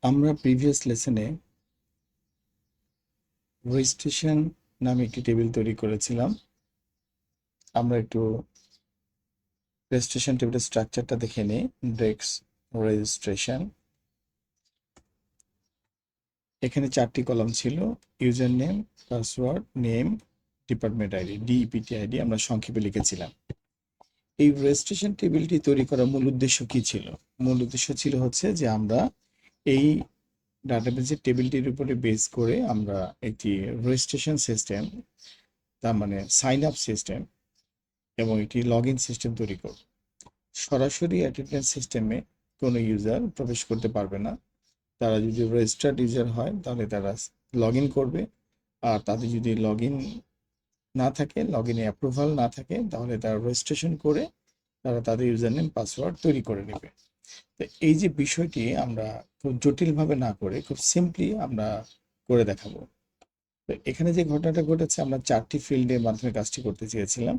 আমরা previous লেসনে registration নামে একটি টেবিল তৈরি করেছিলাম। আমরা একটু রেজিস্ট্রেশন টেবিলের স্ট্রাকচারটা দেখে নিই। ডেস্ক রেজিস্ট্রেশন, এখানে 4টি কলাম ছিল: user name, password, name, department ID, DEPT ID আমরা সংক্ষেপে লিখেছিলাম। এই রেজিস্ট্রেশন টেবিলটি তৈরি করার মূল উদ্দেশ্য কি ছিল? মূল উদ্দেশ্য ছিল হচ্ছে যে আমরা এই ডাটাবেসের টেবিলটির উপরে বেস করে আমরা একটি রেজিস্ট্রেশন সিস্টেম, তার মানে সাইন আপ সিস্টেম এবং একটি লগ ইন সিস্টেম তৈরি করব। সরাসরি অ্যাটেন্ডেন্স সিস্টেমে কোনো ইউজার প্রবেশ করতে পারবে না। তারা যদি রেজিস্টার্ড ইউজার হয় তাহলে তারা লগ ইন করবে, আর তাদের যদি লগ ইন না থাকে, লগ ইনে অ্যাপ্রুভাল না থাকে, তাহলে তারা রেজিস্ট্রেশন করে তারা তাদের ইউজার নেম পাসওয়ার্ড তৈরি করে নেবে। তো এই যে বিষয়টি আমরা খুব জটিলভাবে না করে খুব সিম্পলি আমরা করে দেখাবো। তো এখানে যে ঘটনাটা ঘটেছে, আমরা 4টি ফিল্ডের মাধ্যমে কাজটি করতে চেয়েছিলাম।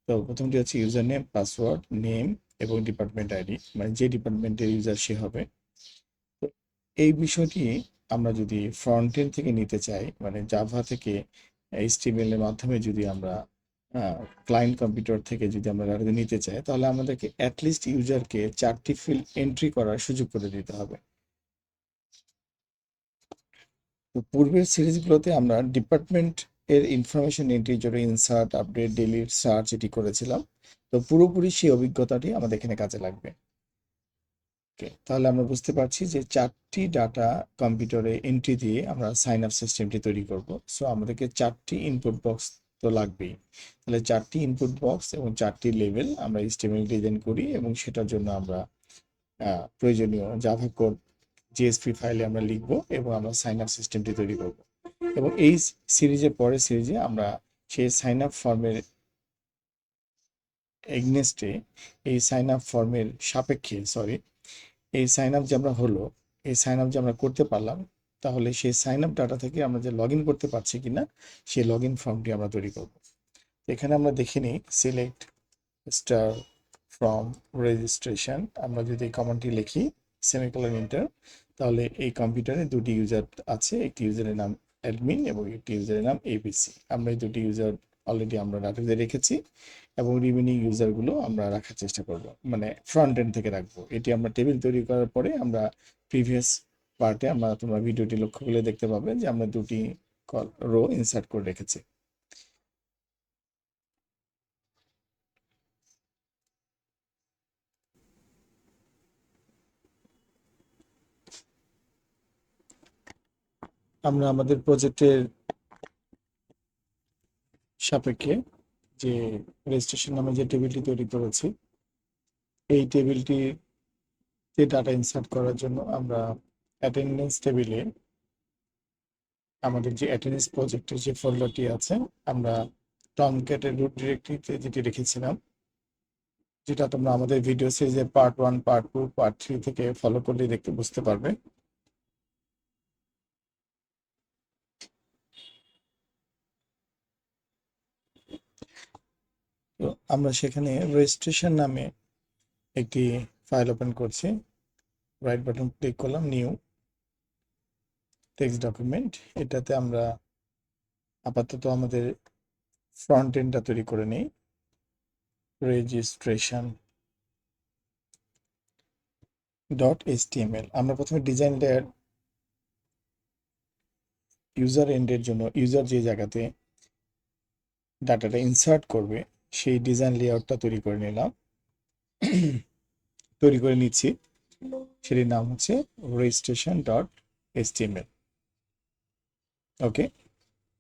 তো প্রথমটি হচ্ছে ইউজার নেম, পাসওয়ার্ড, নেম এবং ডিপার্টমেন্ট আইডি, মানে যে ডিপার্টমেন্টের ইউজার সে হবে। তো এই বিষয়টি আমরা যদি ফ্রন্ট এন্ড থেকে নিতে চাই, মানে জাভা থেকে এইচটিএমএল এর মাধ্যমে যদি আমরা ক্লায়েন্ট কম্পিউটার থেকে যদি আমরা ডাটা নিতে চাই, তাহলে আমাদেরকে অ্যাটলিস্ট ইউজারকে 4টি ফিল্ড এন্ট্রি করার সুযোগ করে দিতে হবে। তো পূর্বের সিরিজগুলোতে আমরা ডিপার্টমেন্ট এর ইনফরমেশন এন্ট্রির জন্য ইনসার্ট, আপডেট, ডিলিট, সার্চ এটি করেছিলাম। তো পুরোপুরি সেই অভিজ্ঞতাটি আমাদের এখানে কাজে লাগবে। ওকে, তাহলে আমরা বুঝতে পারছি যে 4টি ডাটা কম্পিউটারে এন্ট্রি দিয়ে আমরা সাইন আপ সিস্টেমটি তৈরি করব। সো আমাদেরকে 4টি ইনপুট বক্স তো লাগবেই। তাহলে 4টি ইনপুট বক্স এবং 4টি লেভেল আমরা HTML ডিজাইন করি এবং সেটার জন্য আমরা প্রয়োজনীয় জাভা কোড জেএসপি ফাইলে আমরা লিখব এবং আমরা সাইন আপ সিস্টেমটি তৈরি করব। এবং এই পরের সিরিজে আমরা সেই সাইন আপ ফর্মের এগনেস্টে, এই সাইন আপ ফর্মের সাপেক্ষে, এই সাইন আপ যে আমরা হলো, এই সাইন আপ যে আমরা করতে পারলাম, তাহলে সেই সাইন আপ ডাটা থেকে আমরা যে লগ ইন করতে পারছি কিনা সেই লগ ইন ফর্মটি আমরা তৈরি করব। এখানে আমরা দেখে নিই, সিলেক্ট স্টার ফ্রম রেজিস্ট্রেশন, আমরা যদি এই কমান্ডটি লিখি সেমিকোলন এন্টার, তাহলে এই কম্পিউটারে 2টি ইউজার আছে, একটি ইউজারের নাম অ্যাডমিন এবং একটি ইউজারের নাম এবিসি। আমরা এই 2টি ইউজার অলরেডি আমরা ডাটাতে রেখেছি এবং রিমেনিং ইউজারগুলো আমরা রাখার চেষ্টা করব, মানে ফ্রন্ট এন্ড থেকে রাখবো। এটি আমরা টেবিল তৈরি করার পরে আমরা প্রিভিয়াস পার্টে আমরা, তোমরা ভিডিওটি লক্ষ্য করলে দেখতে পাবে যে আমরা 2টি রো ইনসার্ট করে রেখেছি। আমরা আমাদের প্রজেক্টের সাপেক্ষে যে রেজিস্ট্রেশন নামে যে টেবিলটি তৈরি করেছি, এই টেবিলটিতে ডাটা ইনসার্ট করার জন্য আমরা অ্যাটেন্ডেন্স টেবিলে আমাদের যে অ্যাটেন্ডেন্স প্রজেক্টের যে ফোল্ডারটি আছে, আমরা টমক্যাটের রুট ডিরেক্টরিতে যেটি রেখেছিলাম, যেটা তোমরা আমাদের ভিডিও সিরিজে পার্ট 1, পার্ট 2, পার্ট 3 থেকে ফলো করলে দেখতে বুঝতে পারবে। তো আমরা সেখানে রেজিস্ট্রেশন নামে একটি ফাইল ওপেন করছি, রাইট বাটন ক্লিক করলাম, নিউ টেক্সট ডকুমেন্ট। এটাতে আমরা আপাতত আমাদের ফ্রন্ট এন্ডটা তৈরি করে নিই, রেজিস্ট্রেশন .html। আমরা প্রথমে ডিজাইন লেয়ার, ইউজার এন্ডের জন্য ইউজার যে জায়গাতে ডাটাটা ইনসার্ট করবে সেই ডিজাইন লেআউটটা তৈরি করে নিলাম, তৈরি করে নিচ্ছি। সেটির নাম হচ্ছে registration.html। ওকে,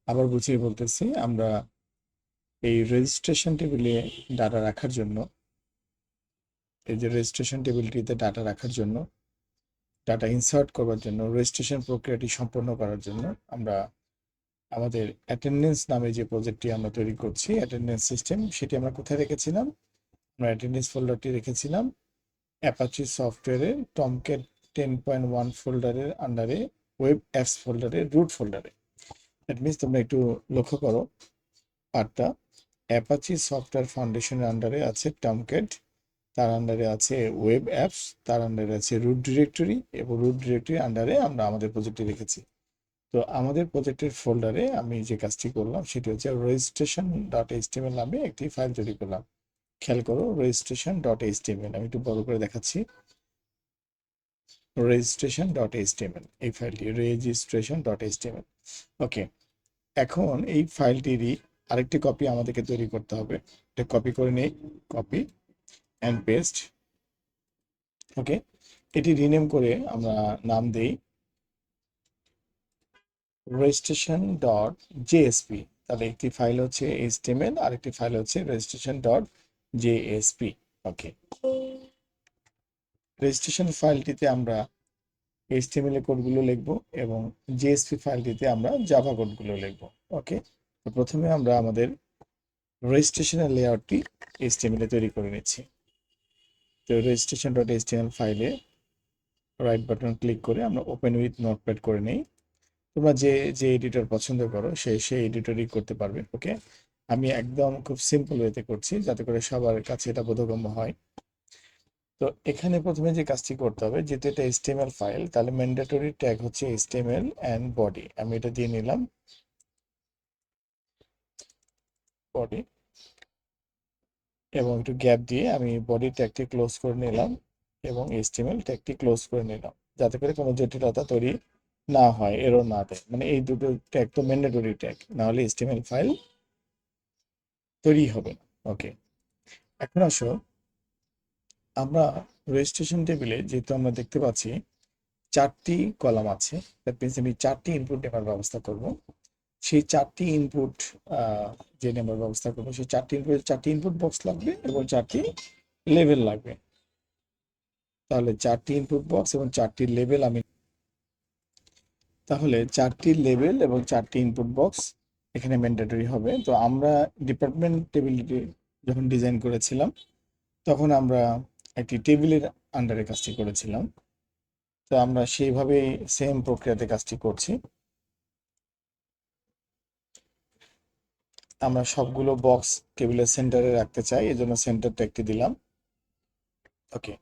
আবার বুঝিয়ে বলতেছি, আমরা এই রেজিস্ট্রেশন টেবিলে ডাটা রাখার জন্য, এই যে রেজিস্ট্রেশন টেবিলটিতে ডাটা রাখার জন্য, ডাটা ইনসার্ট করবার জন্য, রেজিস্ট্রেশন প্রক্রিয়াটি সম্পন্ন করার জন্য আমরা আমাদের অ্যাটেন্ডেন্স নামে যে প্রজেক্টটি আমরা তৈরি করছি, অ্যাটেন্ডেন্স সিস্টেম, সেটি আমরা কোথায় রেখেছিলাম? আমরা অ্যাটেন্ডেন্স ফোল্ডারটি রেখেছিলাম অ্যাপাচি সফটওয়্যারের টমক্যাট 10.1 ফোল্ডারের আন্ডারে, ওয়েব অ্যাপস ফোল্ডারে, রুট ফোল্ডারে। দ্যাট মিনস তোমরা একটু লক্ষ্য করো পার্টটা, অ্যাপাচি সফটওয়্যার ফাউন্ডেশনের আন্ডারে আছে টমক্যাট, তার আন্ডারে আছে ওয়েব অ্যাপস, তার আন্ডারে আছে রুট ডিরেক্টরি, এবং রুট ডিরেক্টরি আন্ডারে আমরা আমাদের প্রজেক্টটি রেখেছি। তো আমাদের প্রজেক্টের ফোল্ডারে আমি যে কাজটি করলাম সেটি হচ্ছে রেজিস্ট্রেশন ডট এইচটিএমএল নামে একটি ফাইল তৈরি করলাম। খেয়াল করো, রেজিস্ট্রেশন ডট এইচটিএমএল, আমি একটু বড় করে দেখাচ্ছি। রেজিস্ট্রেশন ডট এইচটিএমএল, এই ফাইলটি রেজিস্ট্রেশন ডট এইচটিএমএল। ওকে, এখন এই ফাইলটিরই আরেকটি কপি আমাদেরকে তৈরি করতে হবে। এটা কপি করে নেই, কপি অ্যান্ড পেস্ট। ওকে, এটি রিনেম করে আমরা নাম দেই রেজিস্ট্রেশন ডট জেএসপি। তাহলে একটি ফাইল হচ্ছে এইচটিএমএল আর একটি ফাইল হচ্ছে রেজিস্ট্রেশন ডট জেএসপি। ওকে, রেজিস্ট্রেশন ফাইলটিতে আমরা এইচটিএমএল এর কোডগুলো লিখব এবং জেএসপি ফাইলটিতে আমরা জাভা কোডগুলো লিখব। ওকে, তো প্রথমে আমরা আমাদের রেজিস্ট্রেশনের লেআউটটি এইচটিএমএল এ তৈরি করে নিচ্ছি। তো রেজিস্ট্রেশন ডট এইচটিএমএল ফাইলে রাইট বাটন ক্লিক করে আমরা ওপেন উইথ নোটপ্যাড করে নিই। তোমরা যে যে এডিটর পছন্দ করো সেই এডিটরই করতে পারবে। ওকে, আমি একদম খুব সিম্পল ওয়েতে করছি যাতে করে সবার কাছে এটা বোধগম্য হয়। তো এখানে প্রথমে যে কাজটি করতে হবে, যেহেতু এটা এইচটিএমএল ফাইল, তাহলে ম্যান্ডেটরি ট্যাগ হচ্ছে এইচটিএমএল অ্যান্ড বডি। আমি এটা দিয়ে নিলাম বডি, এবং একটু গ্যাপ দিয়ে আমি বডি ট্যাগটি ক্লোজ করে নিলাম এবং এইচটিএমএল ট্যাগটি ক্লোজ করে নিলাম, যাতে করে কোনো জটিলতা তৈরি না হয়, এরর না দেয়। মানে এই দুটো ট্যাগ তো ম্যান্ডেটরি ট্যাগ, না হলে এইচটিএমএল ফাইল তৈরি হবে না। ওকে, এখন আসো, আমরা রেজিস্ট্রেশন টেবিলে যেহেতু আমরা দেখতে পাচ্ছি 4টি কলাম আছে, দ্যাট মিনস আমি 4টি ইনপুট নেবার ব্যবস্থা করব। সেই 4টি ইনপুট যে নেবার ব্যবস্থা করবো, সেই 4টি ইনপুট বক্স লাগবে এবং 4টি লেভেল লাগবে। তাহলে 4টি ইনপুট বক্স এবং 4টি লেভেল আমি, তাহলে 4টি লেভেল এবং 4টি ইনপুট বক্স এখানে ম্যান্ডেটরি হবে। তো আমরা ডিপার্টমেন্ট টেবিলটি যখন ডিজাইন করেছিলাম তখন আমরা একটি টেবিলের আন্ডারে কাজটি করেছিলাম। তো আমরা সেইভাবেই সেম প্রক্রিয়াতে কাজটি করছি। আমরা সবগুলো বক্স টেবিলের সেন্টারে রাখতে চাই, এই জন্য সেন্টার ট্যাগটি দিলাম। ওকে,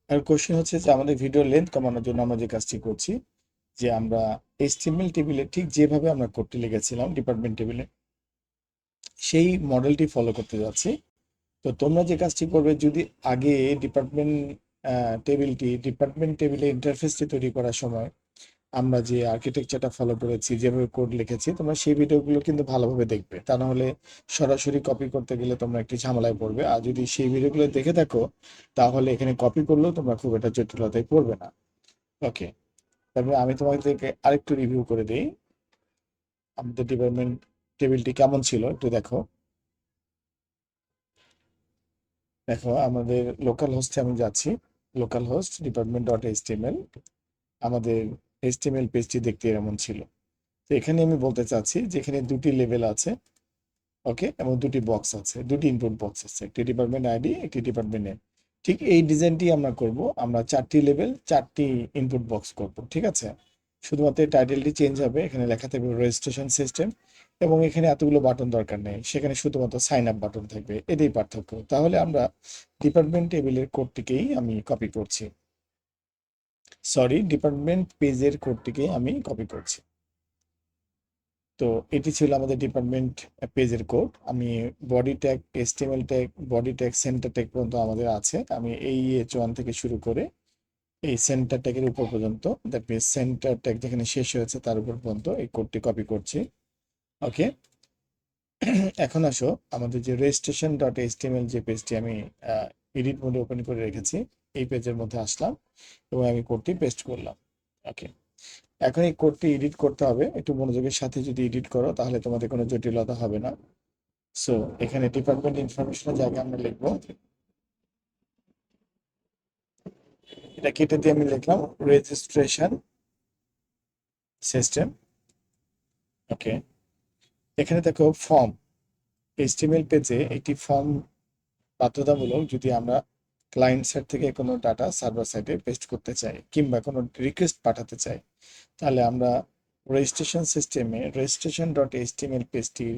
আর কোশ্চেন হচ্ছে যে আমাদের ভিডিও লেন্থ কমানোর জন্য আমরা যে কাজটি করছি, যে আমরা এইচটিএমএল টেবিলে ঠিক যেভাবে আমরা কোডটি লিখেছিলাম ডিপার্টমেন্ট টেবিলে, সেই মডেলটি ফলো করতে যাচ্ছি। তো তোমরা যে কাজটি করবে, যদি আগে ডিপার্টমেন্ট টেবিলে ইন্টারফেসটি তৈরি করার সময় আমরা যে আর্কিটেকচারটা ফলো করেছি, যেভাবে কোড লিখেছি, তোমরা সেই ভিডিওগুলো কিন্তু ভালোভাবে দেখবে। তা না হলে সরাসরি কপি করতে গেলে তোমরা একটি ঝামেলায় পড়বে। আর যদি সেই ভিডিওগুলো দেখে থাকো, তাহলে এখানে কপি করলেও তোমরা খুব একটা জটিলতায় পড়বে না। ওকে, তারপরে আমি তোমাদেরকে আরেকটু রিভিউ করে দিই আমাদের ডিপার্টমেন্ট টেবিলটি কেমন ছিল, একটু দেখো। দেখো, আমাদের লোকাল হোস্টে আমি যাচ্ছি, local host department dot HTML, আমাদের এইচটিএমএল পেজটি দেখতে এমন ছিল। তো এখানে আমি বলতে চাচ্ছি যে এখানে 2টি লেভেল আছে, ওকে, এবং 2টি বক্স আছে, 2টি ইনপুট বক্স আছে, একটি ডিপার্টমেন্ট আইডি, একটি ডিপার্টমেন্ট নেম। ঠিক এই ডিজাইনটি আমরা করব, আমরা 4টি লেভেল 4টি ইনপুট বক্স করব। ঠিক আছে, শুধুমাত্র টাইটেলটি চেঞ্জ হবে, এখানে লেখা থাকবে রেজিস্ট্রেশন সিস্টেম, এবং এখানে এতগুলো বাটন দরকার নেই, সেখানে শুধুমাত্র সাইন আপ বাটন থাকবে, এটাই পার্থক্য। তাহলে আমরা ডিপার্টমেন্ট টেবিলের কোডটিকেই আমি কপি করছি, সরি, ডিপার্টমেন্ট পেজের কোডটিকেই আমি কপি করছি। তো এটি ছিল আমাদের ডিপার্টমেন্ট পেজের কোড। আমি body tag, HTML tag, body tag, centre tag পর্যন্ত আমাদের আছে। আমি এই H1 থেকে শুরু করে এই সেন্টার ট্যাগের উপর পর্যন্ত, দ্যাট মিনস সেন্টার ট্যাগ যেখানে শেষ হয়েছে তার উপর পর্যন্ত এই কোডটি কপি করছি। ওকে, এখন আসো, আমাদের যে রেজিস্ট্রেশন ডট এইচটিএমএল যে পেজটি আমি এডিট মোডে ওপেন করে রেখেছি, এই পেজের মধ্যে আসলাম এবং আমি কোডটি পেস্ট করলাম। ওকে, এখন এই কোডটি এডিট করতে হবে, একটু মনোযোগের সাথে যদি এডিট করো তাহলে তোমাদের কোনো জটিলতা হবে না। সো এখানে ডিপার্টমেন্ট ইনফরমেশনের জায়গায় আমরা লিখবো, এটা কেটে দিয়ে আমি লিখলাম রেজিস্ট্রেশন সিস্টেম। ওকে, এখানে দেখো ফর্ম, এইচটিএমএল পেজে একটি ফর্ম বাধ্যতামূলক যদি আমরা ক্লায়েন্ট সাইড থেকে কোনো ডাটা সার্ভার সাইডে পেস্ট করতে চাই কিংবা কোনো রিকোয়েস্ট পাঠাতে চাই, তাহলে আমরা রেজিস্ট্রেশন সিস্টেমে রেজিস্ট্রেশন ডট এইচটিএমএল পেজটির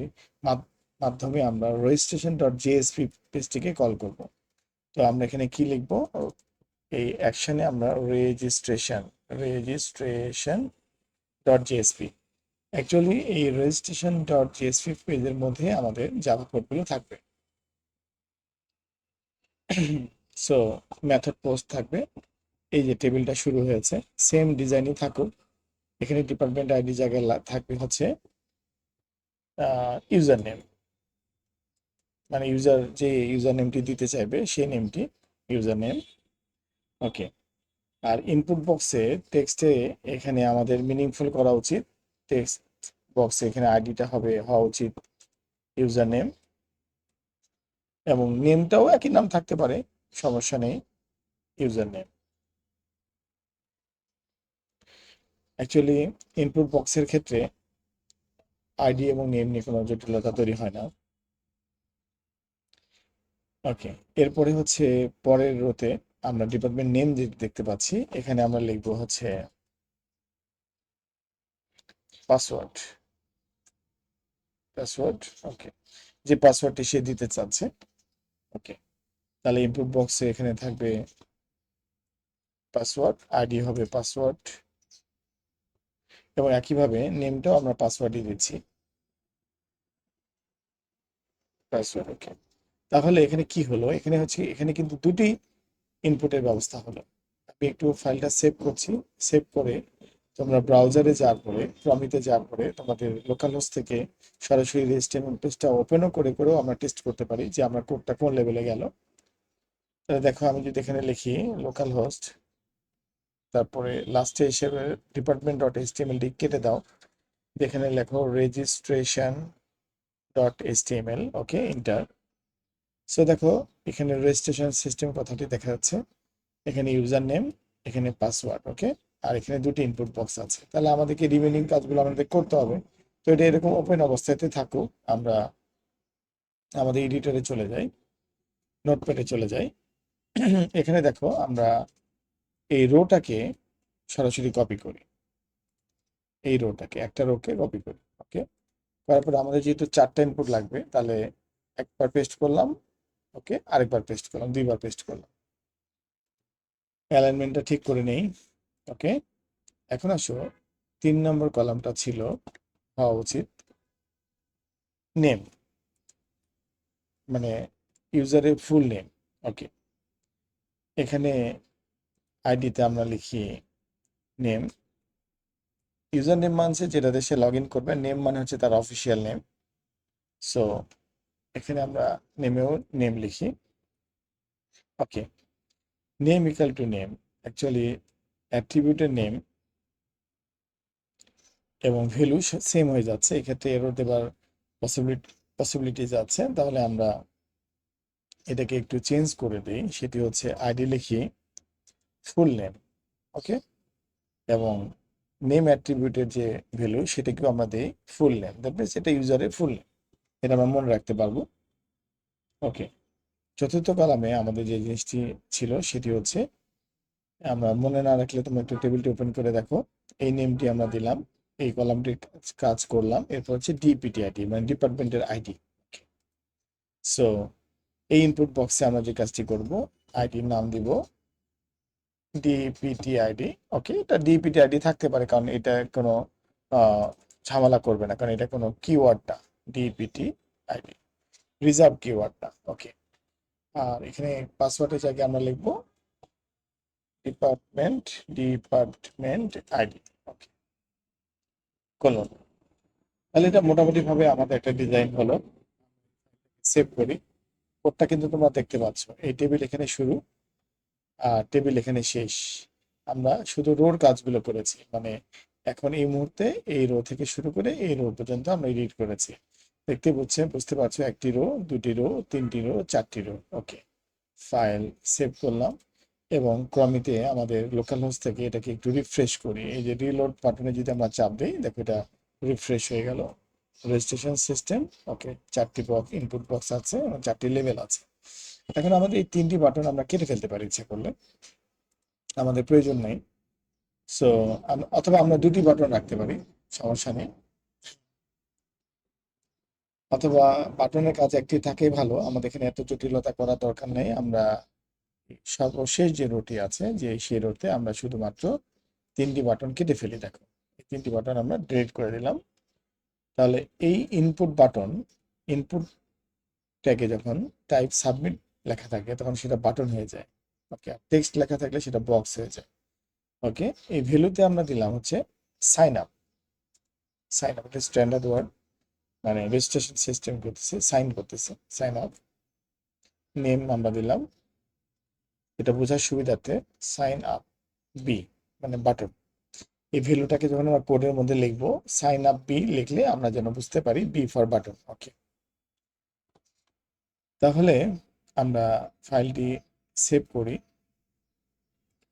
মাধ্যমে আমরা রেজিস্ট্রেশন ডট জেএসপি পেজটিকে কল করব। তো আমরা এখানে কি লিখবো, এই অ্যাকশনে আমরা রেজিস্ট্রেশন ডট জেএসপি, অ্যাকচুয়ালি এই রেজিস্ট্রেশন ডট জেএসপি পেজের মধ্যে আমাদের জাভা কোডগুলো থাকবে। সো মেথড পোস্ট থাকবে, এই যে টেবিলটা শুরু হয়েছে সেম ডিজাইনই থাকুক, এখানে ডিপার্টমেন্ট আইডি জায়গায় থাকবে হচ্ছে ইউজার নেম, মানে ইউজার যে ইউজার নেমটি দিতে চাইবে সেই নেমটি ইউজার নেম। ওকে, আর ইনপুট বক্সে টেক্সটে এখানে আমাদের মিনিংফুল করা উচিত, টেক্সট বক্সে এখানে আইডিটা হওয়া উচিত ইউজার নেম, এবং নেমটাও একই নাম থাকতে পারে, সমস্যা নেই, ইউজার নেম। অ্যাকচুয়ালি ইনপুট বক্সের ক্ষেত্রে আইডি এবং নেম নিয়ে কোনো জটিলতা তৈরি হয় না। ওকে, এরপরে হচ্ছে পরের রোতে আমরা ডিপার্টমেন্ট নেম দেখতে পাচ্ছি, এখানে আমরা লিখবো হচ্ছে পাসওয়ার্ড। ওকে, যে পাসওয়ার্ডটি সে দিতে চাচ্ছে। ওকে, তাহলে ইনপুট বক্সে এখানে থাকবে পাসওয়ার্ড, আইডি হবে পাসওয়ার্ড, এবং একইভাবে নেমটাও আমরা পাসওয়ার্ডই দিচ্ছি, পাসওয়ার্ড। ওকে, তাহলে এখানে কি হলো, এখানে হচ্ছে এখানে কিন্তু দুটি ইনপুটের ব্যবস্থা হলো। আমি একটু ফাইলটা সেভ করছি, সেভ করে তোমরা ব্রাউজারে যাওয়ার পরে, ক্রমিতে যাওয়ার পরে তোমাদের লোকাল হোস্ট থেকে সরাসরি HTML পেজটা ওপেনও করেও আমরা টেস্ট করতে পারি যে আমার কোডটা কোন লেভেলে গেল। তাহলে দেখো, আমি যদি এখানে লিখি লোকাল হোস্ট, তারপরে লাস্টে হিসেবে ডিপার্টমেন্ট ডট এইচটিএমএল কেটে দাও, এখানে লেখো রেজিস্ট্রেশন ডট এইচটিএমএল, ওকে, ইন্টার। সো দেখো এখানে রেজিস্ট্রেশন সিস্টেম কথাটি দেখা যাচ্ছে, এখানে ইউজার নেম, এখানে পাসওয়ার্ড। ওকে, আর এখানে দুটি ইনপুট বক্স আছে, তাহলে আমাদেরকে রিমেনিং কাজগুলো আমাদের করতে হবে। তো এটা এরকম ওপেন অবস্থাতে থাকুক, আমরা আমাদের এডিটরে চলে যাই, নোটপ্যাডে চলে যাই। এখানে দেখো আমরা এই রোটাকে সরাসরি কপি করি, এই রোটাকে একটা রোকে কপি করি। ওকে, করার পর আমাদের যেহেতু চারটা ইনপুট লাগবে, তাহলে একবার পেস্ট করলাম, ওকে, আরেকবার পেস্ট করলাম, দুইবার পেস্ট করলাম, অ্যালাইনমেন্টটা ঠিক করে নেই। ওকে, এখন আসো 3 নম্বর কলামটা ছিল হওয়া উচিত নেম, মানে ইউজারের ফুল নেম। ওকে, এখানে আইডিতে আমরা লিখি নেম, ইউজার নেম মানছে যেটাতে সে লগ ইন করবে, নেম মানে হচ্ছে তার অফিসিয়াল নেম। সো এখানে আমরা নেমেও নেম লিখি। Okay, name equal to name, actually অ্যাট্রিবিউটের নেম এবং ভ্যালু সেম হয়ে যাচ্ছে, এক্ষেত্রে এরর দেবার পসিবিলিটিজ আছে। তাহলে আমরা এটাকে একটু চেঞ্জ করে দিই, সেটি হচ্ছে আইডি লিখি ফুল নেম। ওকে, এবং নেম অ্যাট্রিবিউটের যে ভ্যালু সেটাকেও আমরা দিই ফুল নেম, দ্যাট মিনস এটা ইউজারের ফুল নেম, এটা আমরা মনে রাখতে পারবো। ওকে, চতুর্থ কলামে আমাদের যে জিনিসটি ছিল সেটি হচ্ছে, আমরা মনে না রাখলে তোমরা একটু টেবিলটি ওপেন করে দেখো, এই নেমটি আমরা দিলাম, এই কলামটির কাজ করলাম, এরপর হচ্ছে ডিপিটি আইডি মানে ডিপার্টমেন্টের আইডি। সো এই ইনপুট বক্সে আমরা যে কাজটি করব, আইডির নাম দিব ডিপিটি আইডি। ওকে, এটা ডিপিটি আইডি থাকতে পারে, কারণ এটা কোনো ঝামেলা করবে না, কারণ এটা কোনো কিওয়ার্ড না, ডিপিটি আইডি রিজার্ভ কিওয়ার্ড না। ওকে, আর এখানে পাসওয়ার্ডের জায়গায় আমরা লিখবো ডিপার্টমেন্ট আইডি। ওকে, কোলন। তাহলে এটা মোটামুটি ভাবে আমাদের একটা ডিজাইন হলো। সেভ করি, কোডটা কিন্তু তোমরা দেখতে পাচ্ছ, এই টেবিল এখানে শুরু আর টেবিল এখানে শেষ। আমরা শুধু রোর কাজগুলো করেছি, মানে এখন এই মুহূর্তে এই রো থেকে শুরু করে এই রো পর্যন্ত আমরা এডিট করেছি। বুঝতে পারছো, একটি রো, দুটি রো, তিনটি রো, চারটি রো। ওকে, ফাইল সেভ করলাম, এবং ক্রমিতে আমাদের লোকাল হোস্ট থেকে এটাকে একটু রিফ্রেশ করি, এই যে রিলোড বাটনে যদি আমরা চাপ দিই, দেখো এটা রিফ্রেশ হয়ে গেল। রেজিস্ট্রেশন সিস্টেম, ওকে, চারটি ইনপুট বক্স আছে এবং চারটি লেভেল আছে। এখন আমাদের এই তিনটি বাটন আমরা কেটে ফেলতে পারি ইচ্ছে করলে, আমাদের প্রয়োজন নেই। সো অথবা আমরা দুটি বাটন রাখতে পারি, সমস্যা নেই, অথবা বাটনের কাজ একটি থাকেই ভালো, আমাদের এখানে এত জটিলতা করার দরকার নেই। আমরা সর্বশেষ যে রোটি আছে যে সেই রোতে আমরা শুধুমাত্র 3টি বাটন কেটে ফেলি। দেখো এই 3টি বাটন আমরা ডিলিট করে দিলাম। তাহলে এই ইনপুট বাটন, ইনপুট ট্যাগে যখন টাইপ সাবমিট লেখা থাকে তখন সেটা বাটন হয়ে যায়। ওকে, টেক্সট লেখা থাকলে সেটা বক্স হয়ে যায়। ওকে, এই ভ্যালুতে আমরা দিলাম হচ্ছে সাইন আপ। সাইন আপ এটা স্ট্যান্ডার্ড ওয়ার্ড, মানে রেজিস্ট্রেশন সিস্টেম করতেছে, সাইন করতেছে, সাইন আপ। নেম আমরা দিলাম, এটা বোঝার সুবিধার্থে সাইন আপ বি, মানে বাটন। এই ভ্যালুটাকে যখন আমরা কোডের মধ্যে লিখবো, সাইন আপ বি লিখলে আমরা যেন বুঝতে পারি বি ফর বাটন। ওকে, তাহলে আমরা ফাইলটি সেভ করি,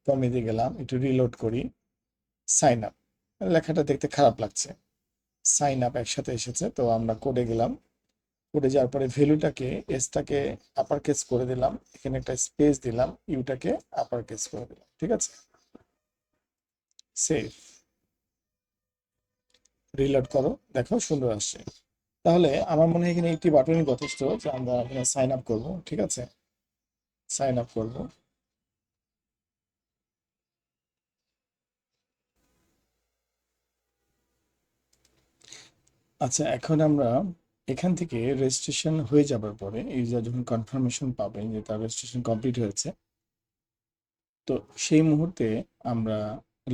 কমিয়ে গেলাম, একটু রিলোড করি। সাইন আপ লেখাটা দেখতে খারাপ লাগছে, সাইন আপ একসাথে এসেছে। তো আমরা কোডে গেলাম, কোডে যাওয়ার পরে ভ্যালুটাকে, এসটাকে আপার কেস করে দিলাম, এখানে একটা স্পেস দিলাম, ইউটাকে আপার কেস করে দিলাম। ঠিক আছে, সেভ, রিলোড করো, দেখো সুন্দর আসছে। তাহলে আমার মনে হয় এখানে একটি বাটনই যথেষ্ট যে আমরা এখানে সাইন আপ করবো। ঠিক আছে, সাইন আপ করবো। আচ্ছা, এখন আমরা এখান থেকে রেজিস্ট্রেশন হয়ে যাবার পরে ইউজার যখন কনফার্মেশন পাবে যে তার রেজিস্ট্রেশন কমপ্লিট হয়েছে, তো সেই মুহূর্তে আমরা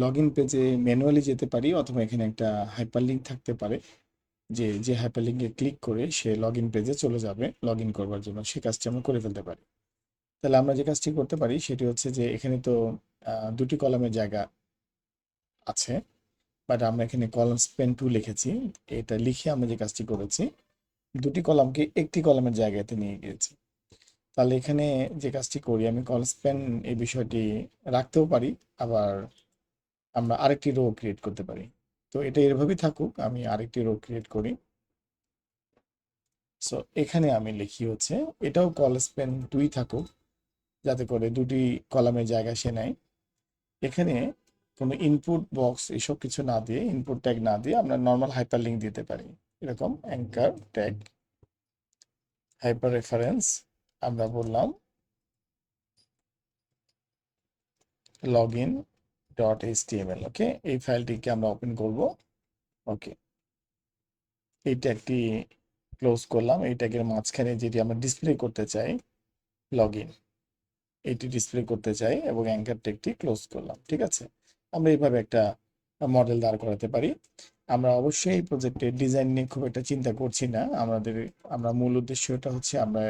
লগ ইন পেজে ম্যানুয়ালি যেতে পারি, অথবা এখানে একটা হাইপারলিঙ্ক থাকতে পারে যে যে হাইপারলিঙ্কে ক্লিক করে সে লগ ইন পেজে চলে যাবে লগ ইন করবার জন্য, সে কাজটি আমরা করে ফেলতে পারি। তাহলে আমরা যে কাজটি করতে পারি সেটি হচ্ছে যে এখানে তো দুটি কলামের জায়গা আছে, বাট আমরা এখানে কলাম স্পেন টু লিখেছি। এটা লিখে আমরা যে কাজটি করেছি, দুটি কলামকে একটি কলামের জায়গাতে নিয়ে গিয়েছি। তাহলে এখানে যে কাজটি করি, আমি কলাম স্পেন এই বিষয়টি রাখতেও পারি, আবার আমরা আরেকটি রো ক্রিয়েট করতে পারি। তো এটা এভাবেই থাকুক, আমি আরেকটি রো ক্রিয়েট করি। সো এখানে আমি লিখি হচ্ছে এটাও কল স্পেন টুই থাকুক, যাতে করে দুটি কলামের জায়গা সে নেয়। এখানে কোনো ইনপুট বক্স এসব কিছু না দিয়ে, ইনপুট ট্যাগ না দিয়ে আমরা নর্মাল হাইপার লিঙ্ক দিতে পারি, এরকম অ্যাঙ্কার ট্যাগ হাইপার রেফারেন্স আমরা বললাম লগ ইন ডট এইচটিএমএল। ওকে, এই ফাইলটিকে আমরা ওপেন করব। ওকে, এই ট্যাগটি ক্লোজ করলাম। এই ট্যাগের মাঝখানে যেটি আমরা ডিসপ্লে করতে চাই, লগ ইন, এটি ডিসপ্লে করতে চাই, এবং অ্যাঙ্কার ট্যাগটি ক্লোজ করলাম। ঠিক আছে, আমরা এইভাবে একটা মডেল দাঁড় করাতে পারি। আমরা অবশ্যই এই প্রজেক্টের ডিজাইন নিয়ে খুব একটা চিন্তা করছি না। আমরা মূল উদ্দেশ্যটা হচ্ছে আমরা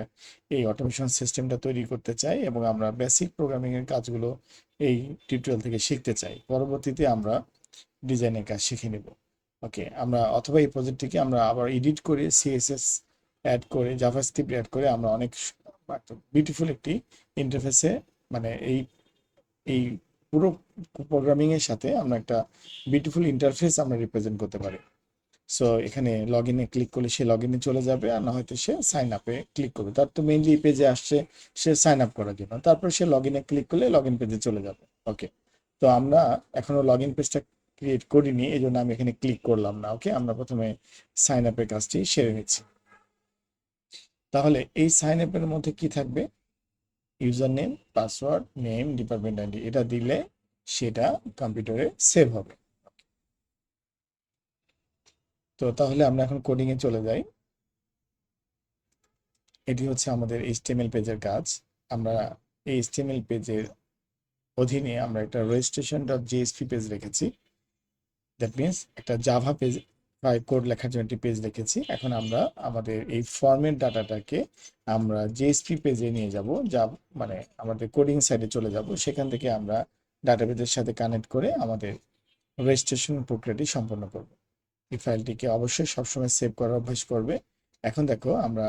এই অটোমেশন সিস্টেমটা তৈরি করতে চাই, এবং আমরা বেসিক প্রোগ্রামিং এর কাজগুলো এই টিউটোরিয়াল থেকে শিখতে চাই। পরবর্তীতে আমরা ডিজাইনের কাজ শিখে নেব। ওকে, আমরা অথবা এই প্রজেক্টটিকে আমরা আবার এডিট করে সিএসএস অ্যাড করে জাভাস্ক্রিপ্ট অ্যাড করে আমরা অনেক বিউটিফুল একটি ইন্টারফেসে, মানে এই এই পুরো প্রোগ্রামিং এর সাথে আমরা একটা বিউটিফুল ইন্টারফেস আমরা রিপ্রেজেন্ট করতে পারি। সো এখানে লগ ইনে ক্লিক করলে সে লগ ইনে চলে যাবে, আর না হয়তো সে সাইন আপে ক্লিক করবে। তার তো মেইনলি এই পেজে আসছে সে সাইন আপ করার জন্য, তারপর সে লগ ইনে ক্লিক করলে লগ ইন পেজে চলে যাবে। ওকে, তো আমরা এখনো লগ ইন পেজটা ক্রিয়েট করিনি, এই জন্য আমি এখানে ক্লিক করলাম না। ওকে, আমরা প্রথমে সাইন আপের কাজটি সেরে নিচ্ছি। তাহলে এই সাইন আপের মধ্যে কি থাকবে? User name, password, name, department ID, এটা দিলে সেটা কম্পিউটারে সেভ হবে। তো তাহলে আমরা এখন কোডিং এ চলে যাই। এটি হচ্ছে আমাদের এইচটিএমএল পেজের কাজ। আমরা এই এইচটিএমএল পেজের অধীনে আমরা একটা রেজিস্ট্রেশন ডট জেএসপি পেজ রেখেছি। দ্যাট মিনস একটা জাভা পেজ বা কোড লেখার জন্য একটি পেজ রেখেছি। এখন আমরা আমাদের এই ফর্মের ডাটাটাকে আমরা জেএসপি পেজে নিয়ে যাব, যা মানে আমাদের কোডিং সাইডে চলে যাব। সেখান থেকে আমরা ডাটাবেজের সাথে কানেক্ট করে আমাদের রেজিস্ট্রেশন প্রক্রিয়াটি সম্পন্ন করব। এই ফাইলটিকে অবশ্যই সবসময় সেভ করার অভ্যাস করবে। এখন দেখো আমরা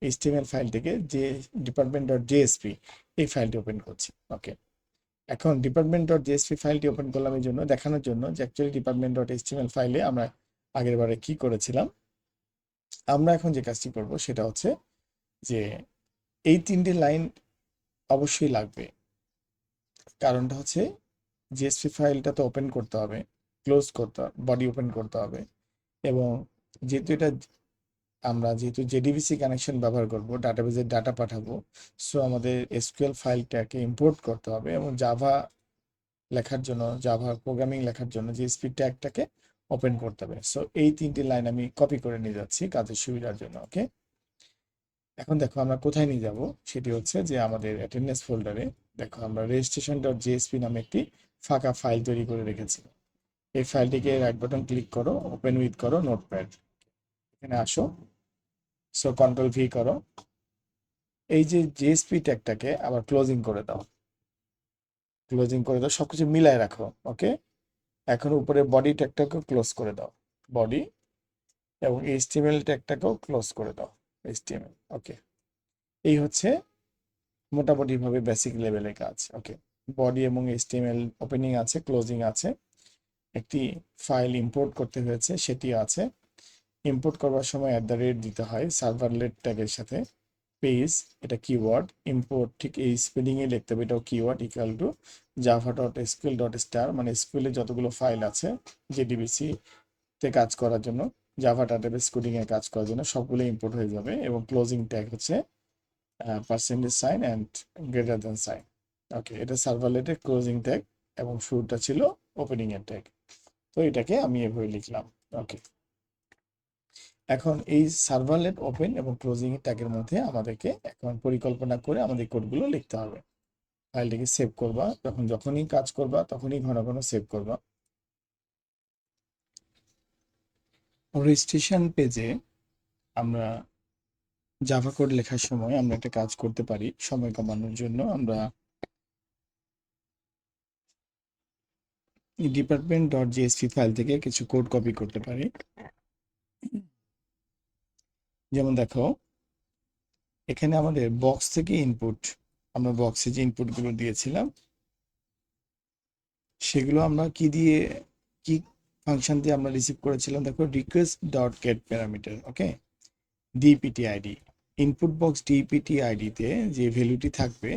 এইচটিএমএল ফাইল থেকে যে ডিপার্টমেন্ট ডট জেএসপি এই ফাইলটি ওপেন করছি। ওকে, এখন ডিপার্টমেন্ট ডট জেএসপি ফাইলটি ওপেন করলাম এই জন্য, দেখানোর জন্য যে অ্যাকচুয়ালি ডিপার্টমেন্ট ডট এইচটিএমএল ফাইলে আমরা আগের বারে কি করেছিলাম। আমরা এখন যে কাজটি করব সেটা হচ্ছে যে এই 3টে লাইন অবশ্যই লাগবে। কারণটা হচ্ছে জেএসপি ফাইলটা তো ওপেন করতে হবে, ক্লোজ করতে হবে, বডি ওপেন করতে হবে, এবং যেহেতু এটা আমরা যেহেতু জেডিবিসি কানেকশন ব্যবহার করব, ডাটাবেজের ডাটা পাঠাবো, সো আমাদের এসকিউএল ফাইলটাকে ইম্পোর্ট করতে হবে এবং জাভা লেখার জন্য, জাভা প্রোগ্রামিং লেখার জন্য জেএসপি ট্যাগটাকে ওপেন করতে হবে। সো এই 3টি লাইন আমি কপি করে নিয়ে যাচ্ছি কাজের সুবিধার জন্য। ওকে, এখন দেখো আমরা কোথায় নিয়ে যাব, সেটি হচ্ছে যে আমাদের অ্যাটেন্ডেন্স ফোল্ডারে দেখো আমরা রেজিস্ট্রেশন ডট জেএসপি নামে একটি ফাঁকা ফাইল তৈরি করে রেখেছি। এই ফাইলটিকে রাইট বাটন ক্লিক করো, ওপেন উইথ করো নোটপ্যাড, এখানে আসো, সো কন্ট্রোল ভি করো, এই যে জেএসপি ট্যাগটাকে আবার ক্লোজিং করে দাও, ক্লোজিং করে দাও, সবকিছু মিলায় রাখো। ওকে, এখন উপরে বডি ট্যাগটাকেও ক্লোজ করে দাও, বডি, এবং এইচটিএমএল ট্যাগটাকেও ক্লোজ করে দাও, এইচটিএমএল। ওকে, এই হচ্ছে মোটামুটি ভাবে বেসিক লেভেলের কাজ। ওকে, বডি এবং এইচটিএমএল ওপেনিং আছে, ক্লোজিং আছে, একটি ফাইল ইম্পোর্ট করতে হয়েছে সেটি আছে। ইম্পোর্ট করবার সময় @ দিতে হয় সার্ভারলেট ট্যাগের সাথে। পেজ, এটা কিওয়ার্ড, ইম্পোর্ট ঠিক এই স্পেলিংয়ে লিখতে হবে, এটাও keyword, equal to Java dot SQL dot star, মানে এসকিউএল এর যতগুলো ফাইল আছে জেডিবিসি তে কাজ করার জন্য, জাভা ডাটাবেস কোডিং এ কাজ করার জন্য সবগুলো ইম্পোর্ট হয়ে যাবে। এবং ক্লোজিং ট্যাগ হচ্ছে percentage sign and greater than sign. Okay, এটা সার্ভারলেটের ক্লোজিং ট্যাগ এবং শুরুটা ছিল ওপেনিং এর ট্যাগ। তো এটাকে আমি এভাবে লিখলাম। ওকে, এখন এই সার্ভারলেট ওপেন এবং ক্লোজিং ট্যাগের মধ্যে আমাদেরকে এখন পরিকল্পনা করে আমাদের কোডগুলো লিখতে হবে। ফাইলটিকে সেভ করবা, যখনই কাজ করবা তখনই ঘন ঘন সেভ করবা। রেজিস্ট্রেশন পেজে আমরা জাভা কোড লেখার সময় আমরা একটা কাজ করতে পারি, সময় কমানোর জন্য আমরা ডিপার্টমেন্ট ডট জেএসপি ফাইল থেকে কিছু কোড কপি করতে পারি। যেমন দেখো, এখানে আমাদের বক্স থেকে ইনপুট, আমরা বক্সে যে ইনপুটগুলো দিয়েছিলাম সেগুলো আমরা কি দিয়ে, কি ফাংশন দিয়ে আমরা রিসিভ করেছিলাম, দেখো request dot get parameter. Okay, DPT ID, input box DPT আইডিতে যে ভ্যালুটি থাকবে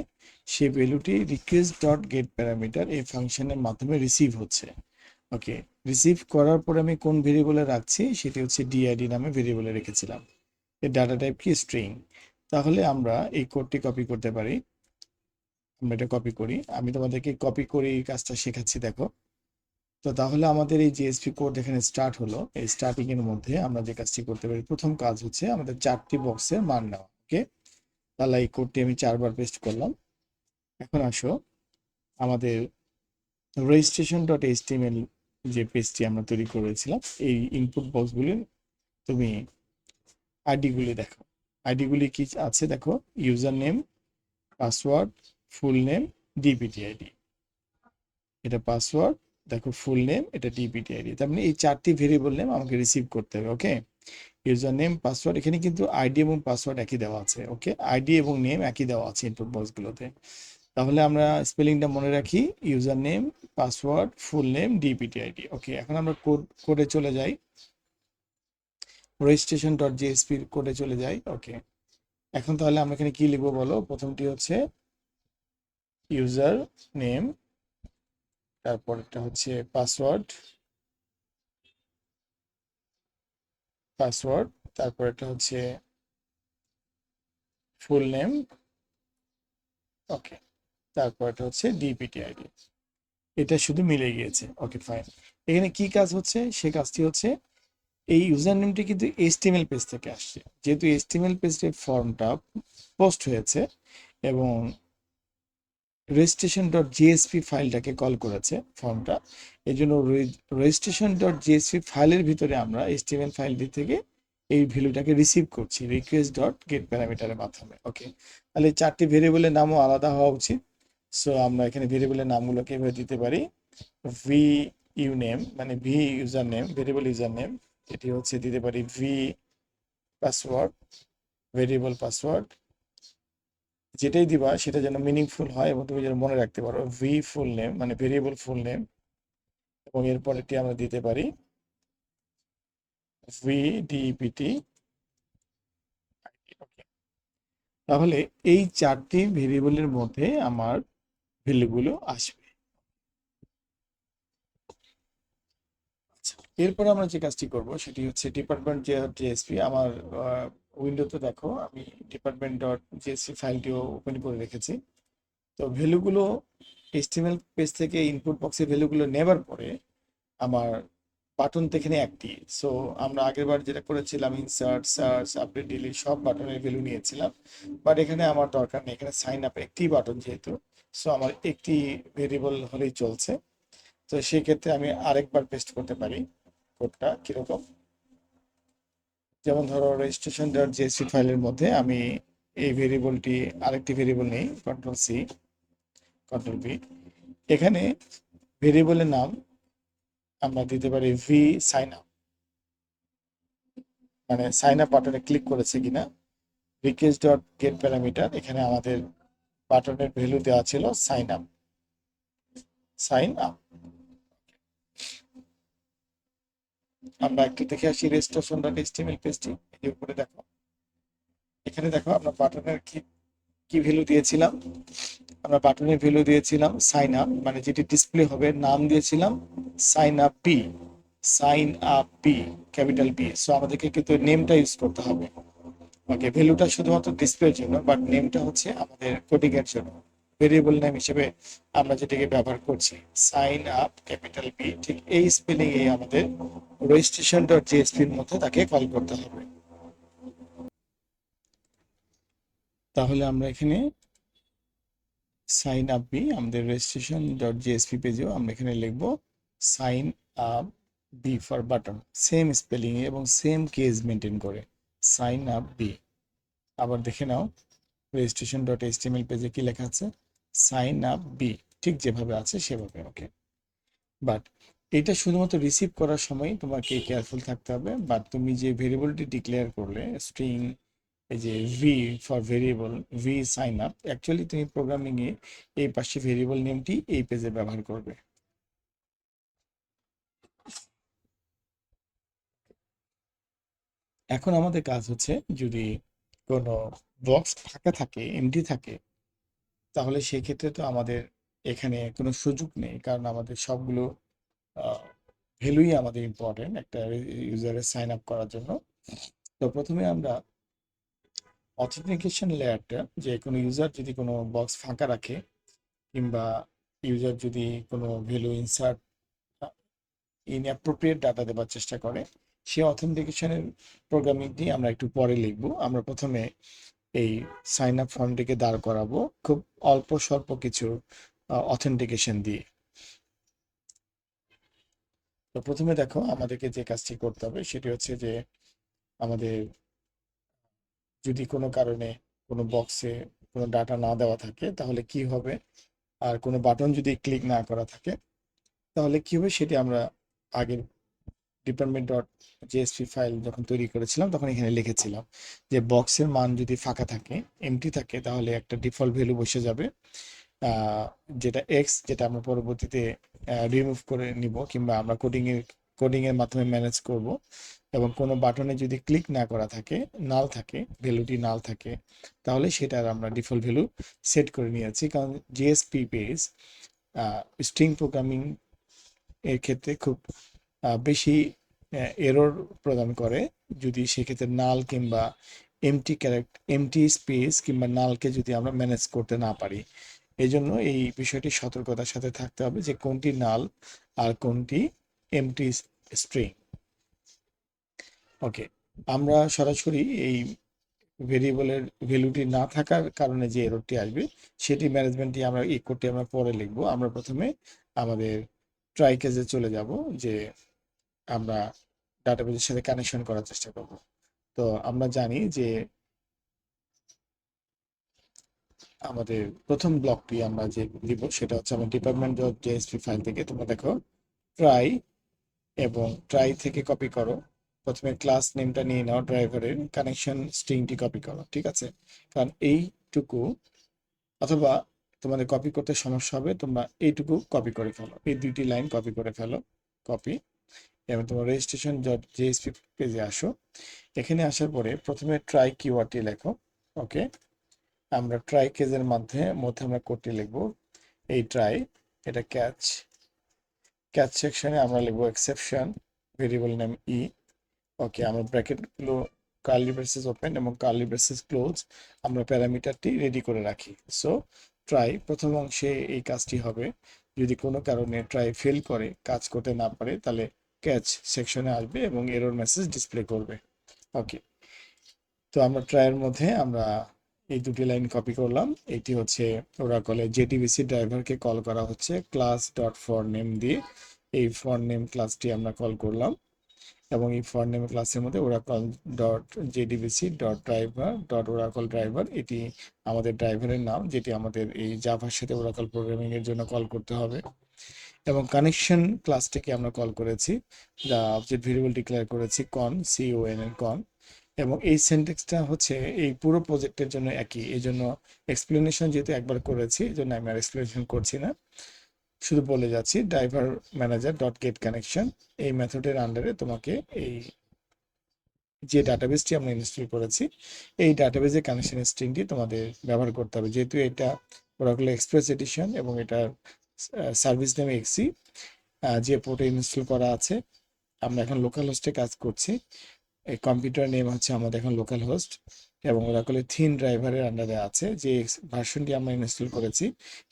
সেই ভ্যালুটি রিকোয়েস্ট ডট গেট প্যারামিটার এই ফাংশনের মাধ্যমে রিসিভ হচ্ছে। ওকে, রিসিভ করার পরে আমি কোন ভেরিয়েবলে রাখছি, সেটি হচ্ছে ডিআইডি নামে ভেরিয়েবলে রেখেছিলাম। এর ডাটা টাইপ কি, স্ট্রিং। তাহলে আমরা এই কোডটি কপি করতে পারি। আমরা এটা কপি করি, আমি তোমাদেরকে কপি করে এই কাজটা শেখাচ্ছি, দেখো। তো তাহলে আমাদের এই জিএসপি কোড এখানে স্টার্ট হলো। এই স্টার্টিং এর মধ্যে আমরা যে কাজটি করতে পারি, প্রথম কাজ হচ্ছে আমাদের 4টি বক্সের মান নেওয়া। ওকে, তাহলে এই কোডটি আমি 4বার পেস্ট করলাম। এখন আসো, আমাদের রেজিস্ট্রেশন ডট এইচটিএমএল যে পেজটি আমরা তৈরি করেছিলাম, এই ইনপুট বক্সগুলি তুমি আইডিগুলি দেখো, আইডিগুলি কি আছে দেখো, user name, password, full name, DPT ID. এটা পাসওয়ার্ড, দেখো ফুল নেম, এটা ডিপিটি আইডি। তার মানে এই 4টি ভেরিয়েবল নেম আমাকে রিসিভ করতে হবে। ওকে, ইউজার নেম, পাসওয়ার্ড, এখানে কিন্তু আইডি এবং পাসওয়ার্ড একই দেওয়া আছে। ওকে, আইডি এবং নেম একই দেওয়া আছে ইনপুট বক্সগুলোতে। তাহলে আমরা স্পেলিংটা মনে রাখি, user name, password, full name, DPT ID. Okay, এখন আমরা কোডে চলে যাই, রেজিস্ট্রেশন ডট জেএসপি কোডে চলে যাই। ওকে, এখন তাহলে আমরা এখানে কি লিখবো বলো, প্রথমটি হচ্ছে ইউজার নেম, তারপর এটা হচ্ছে পাসওয়ার্ড, তারপর এটা হচ্ছে ফুল নেম। ওকে, তারপর এটা হচ্ছে ডিপিটি আইডি। এটা শুধু মিলে গিয়েছে। ওকে, ফাইন। এখানে কি কাজ হচ্ছে, সে কাজটি হচ্ছে এই ইউজার নেমটি কিন্তু এইচটিএমএল পেজ থেকে আসছে, যেহেতু এইচটিএমএল পেজের ফর্মটা পোস্ট হয়েছে এবং রেজিস্ট্রেশন ডট জেএসপি ফাইলটাকে কল করেছে ফর্মটা, এই জন্য রেজিস্ট্রেশন ডট জেএসপি ফাইলের ভিতরে আমরা এইচটিএমএল ফাইলটি থেকে এই ভ্যালুটাকে রিসিভ করছি রিকোয়েস্ট ডট গেট প্যারামিটারের মাধ্যমে। ওকে, তাহলে 4টি ভেরিয়েবলের নামও আলাদা হওয়া উচিত। সো আমরা এখানে ভেরিয়েবলের নামগুলোকে এভাবে দিতে পারি, ভি ইউ নেম মানে V user name, variable user name, এটি হচ্ছে দিতে পারি ভি পাসওয়ার্ড, ভেরিয়েবল পাসওয়ার্ড, যেটাই দিবা সেটা যেন মিনিংফুল হয় এবং তুমি যেন মনে রাখতে পারো। ভি ফুল নেম মানে ভেরিয়েবল ফুল নেম, এবং এরপরেরটি আমরা দিতে পারি ভি ডিপিটি। তাহলে এই 4টি ভেরিয়েবলের মধ্যে আমার ভ্যালুগুলো আসবে। আচ্ছা, এরপর আমরা যে কাজটি করব সেটি হচ্ছে ডিপার্টমেন্ট জেএসপি আমার উইন্ডোতে দেখো আমি ডিপার্টমেন্ট ডট জেএসপি ফাইলটিও ওপেন করে রেখেছি। তো ভ্যালুগুলো এইচটিএমএল পেজ থেকে ইনপুট বক্সে ভ্যালুগুলো নেবার পরে আমার বাটন তো এখানে একটি। সো আমরা আগেরবার যেটা করেছিলাম ইনসার্ট সার্চ আপডেট ডিলিট সব বাটনের ভ্যালু নিয়েছিলাম, বাট এখানে আমার দরকার নেই, এখানে সাইন আপ একটি বাটন যেহেতু, সো আমার একটি ভেরিয়েবল হলেই চলছে। তো সেক্ষেত্রে আমি আরেকবার পেস্ট করতে পারি কোডটা কিরকম, যেমন ধরো রেজিস্ট্রেশন ডট জেএসপি ফাইলের মধ্যে আমি এই ভেরিয়েবলটি আরেকটি ভেরিয়েবল নেই, কন্ট্রোল সি কন্ট্রোল ভি, এখানে ভেরিয়েবলের নাম আমরা দিতে পারি ভি সাইন আপ, মানে সাইন আপ বাটনে ক্লিক করেছে কিনা। রিকোয়েস্ট ডট গেট প্যারামিটার, এখানে আমাদের বাটনের ভ্যালু দেওয়া ছিল সাইন আপ, সাইন আপ। আমরা একটু দেখে আসি রেজিস্ট্রেশন ডট এইচটিএমএল পেজটি, এর উপরে দেখো, এখানে দেখো আমরা বাটনের কি কি ভ্যালু দিয়েছিলাম। আমরা বাটনের ভ্যালু দিয়েছিলাম সাইন আপ, মানে যেটি ডিসপ্লে হবে নাম দিয়েছিলাম sign up P, sign up P, capital P. So আমাদেরকে কিন্তু নেমটা ইউজ করতে হবে। ওকে, ভ্যালুটা শুধুমাত্র ডিসপ্লের জন্য, বাট নেমটা হচ্ছে আমাদের কোডিং এর জন্য, ভেরিয়েবল নেম হিসেবে আমরা যেটাকে ব্যবহার করছি সাইন আপ ক্যাপিটাল পি, ঠিক এই স্পেলিং এ আমাদের রেজিস্ট্রেশন ডট জেএসপি এর মধ্যে তাকে কল করতে হবে। তাহলে আমরা এখানে সাইন আপ বি, আমাদের রেজিস্ট্রেশন ডট জেএসপি পেজেও আমরা এখানে লিখব sign up B for button, same spelling এবং সেম কেস মেনটেন করে সাইন আপ বি। আবার দেখে নাও রেজিস্ট্রেশন ডট এইচটিএমএল পেজে কি লেখা আছে, সাইন আপ বি, ঠিক যেভাবে আছে সেভাবে। ওকে, বাট এটা শুধুমাত্র রিসিভ করার সময় তোমাকে কেয়ারফুল থাকতে হবে। বাট তুমি যে ভেরিয়েবলটি ডিক্লেয়ার করলে স্ট্রিং, এই যে V for variable, V sign up, actually তুমি প্রোগ্রামিং এ এই পাশে ভেরিয়েবল নেমটি এই পেজে ব্যবহার করবে। এখন আমাদের কাজ হচ্ছে যদি কোনো বক্স ফাঁকা থাকে, এমটি থাকে, তাহলে সেক্ষেত্রে তো আমাদের এখানে কোনো সুযোগ নেই, কারণ আমাদের সবগুলো ভ্যালুই আমাদের ইম্পর্টেন্ট একটা ইউজারের সাইন আপ করার জন্য। তো প্রথমে আমরা অথেন্টিকেশন লেয়ারটা, যে কোনো ইউজার যদি কোনো বক্স ফাঁকা রাখে কিংবা ইউজার যদি কোনো ভ্যালু ইনসার্ট ইনঅ্যাপ্রোপ্রিয়েট ডাটা দেওয়ার চেষ্টা করে, সেই অথেন্টিকেশনের প্রোগ্রামিংটি আমরা একটু পরে লিখব। আমরা প্রথমে এই সাইন আপ ফর্মটিকে দাঁড় করাবো খুব অল্প স্বল্প কিছু অথেন্টিকেশন দিয়ে। তো প্রথমে দেখো আমাদেরকে যে কাজটি করতে হবে সেটি হচ্ছে যে আমাদের যদি কোনো কারণে কোনো বক্সে কোনো ডাটা না দেওয়া থাকে তাহলে কি হবে, আর কোনো বাটন যদি ক্লিক না করা থাকে তাহলে কি হবে, সেটি আমরা আগের ডিপার্টমেন্ট ডট জেএসপি ফাইল যখন তৈরি করেছিলাম তখন এখানে লিখেছিলাম যে বক্সের মান যদি ফাঁকা থাকে, এমটি থাকে, তাহলে একটা ডিফল্ট ভ্যালু বসে যাবে যেটা এক্স, যেটা আমরা পরবর্তীতে রিমুভ করে নিব কিংবা আমরা কোডিং এর মাধ্যমে ম্যানেজ করব। এবং কোনো বাটনে যদি ক্লিক না করা থাকে, নাল থাকে, ভ্যালুটি নাল থাকে, তাহলে সেটার আমরা ডিফল্ট ভ্যালু সেট করে নিয়েছি। কারণ জিএসপি পেজ স্ট্রিং প্রোগ্রামিং এর ক্ষেত্রে খুব বেশি এরর প্রদান করে যদি সেক্ষেত্রে নাল কিংবা এমটি স্পেস কিংবা নালকে যদি আমরা ম্যানেজ করতে না পারি। এই জন্য এই বিষয়টি সতর্কতার সাথে থাকতে হবে যে কোনটি নাল আর কোনটি এমটি স্ট্রিং। ওকে, আমরা সরাসরি এই ভেরিয়েবলের ভ্যালুটি না থাকার কারণে যে এররটি আসবে সেটি ম্যানেজমেন্টটি আমরা এই কোডটি আমরা পরে লিখবো। আমরা প্রথমে আমাদের ট্রাই কেজে চলে যাব, যে আমরা ডাটাবেজের সাথে কানেকশন করার চেষ্টা করব। তো আমরা জানি যে আমাদের প্রথম ব্লকটি আমরা যে দিব সেটা হচ্ছে আমার ডিপার্টমেন্ট ডট জেএসপি ফাইল থেকে, তোমরা দেখো ট্রাই, এবং ট্রাই থেকে কপি করো, প্রথমে ক্লাস নেমটা নিয়ে নাও, ড্রাইভারের কানেকশন স্ট্রিংটি কপি করো, ঠিক আছে। কারণ এইটুকু, অথবা তোমাদের কপি করতে সমস্যা হবে, তোমরা এইটুকু কপি করে ফেলো, এই দুইটি লাইন কপি করে ফেলো, কপি। এবং তোমার রেজিস্ট্রেশন ডট জেএসপি পেজে আসো। এখানে আসার পরে প্রথমে ট্রাই কিওয়ার্ডটি লেখো। ওকে, আমরা ট্রাই কেজের মধ্যে আমরা কোডটি লিখবো, এই ট্রাই, এটা ক্যাচ সেকশনে আমরা লিখবো এক্সেপশন, ভেরিয়েবল নেম ই। ওকে, আমরা ব্র্যাকেটগুলো কার্লি ব্রেসেস ওপেন এবং কার্লি ব্রেসেস ক্লোজ আমরা প্যারামিটারটি রেডি করে রাখি। সো ট্রাই প্রথম অংশে এই কাজটি হবে। যদি কোনো কারণে ট্রাই ফেল করে, কাজ করতে না পারে, তাহলে ক্যাচ সেকশনে আসবে এবং এরর মেসেজ ডিসপ্লে করবে। ওকে, তো আমরা ট্রাইয়ের মধ্যে আমরা এই দুটি লাইন কপি করলাম। এটি হচ্ছে ওরাকলে জেটিবিসি ড্রাইভারকে কল করা হচ্ছে ক্লাস ডট ফর নেম দিয়ে। এই ফর নেম ক্লাসটি আমরা কল করলাম এবং এই ফর নেম ক্লাসের মধ্যে Oracle dot JDBC dot driver dot Oracle driver, এটি আমাদের ড্রাইভারের নাম, যেটি আমাদের এই জাভার সাথে ওরাকল প্রোগ্রামিং এর জন্য কল করতে হবে। এবং কানেকশন ক্লাসটিকে আমরা কল করেছি, যা অবজেক্ট ভেরিয়েবল ডিক্লেয়ার করেছি কন, CON কন। এবং এই সেন্টেক্সটা হচ্ছে এই পুরো প্রজেক্টের জন্য একই, এই জন্য এক্সপ্লেনেশন যেহেতু একবার করেছি, এই জন্য আমি আর এক্সপ্লেনেশন করছি না, শুধু বলে যাচ্ছি driver manager dot gate connection. এই মেথডের আন্ডারে তোমাকে এই যে ডাটাবেসটি আমরা ইনস্টল করেছি, এই ডাটাবেসের কানেকশন স্ট্রিংটি তোমাদের ব্যবহার করতে হবে। যেহেতু এটা ওরাকল এক্সপ্রেস এডিশন এবং এটার সার্ভিস নেম এক্সি, যে পোর্টে ইনস্টল করা আছে, আমরা এখন লোকাল হোস্টে কাজ করছি। এই কম্পিউটার নেম হচ্ছে আমাদের এখন লোকাল হোস্ট এবং ওরাকলের থিন ড্রাইভারের আন্ডারে আছে। যে ভার্সনটি আমরা ইনস্টল করেছি,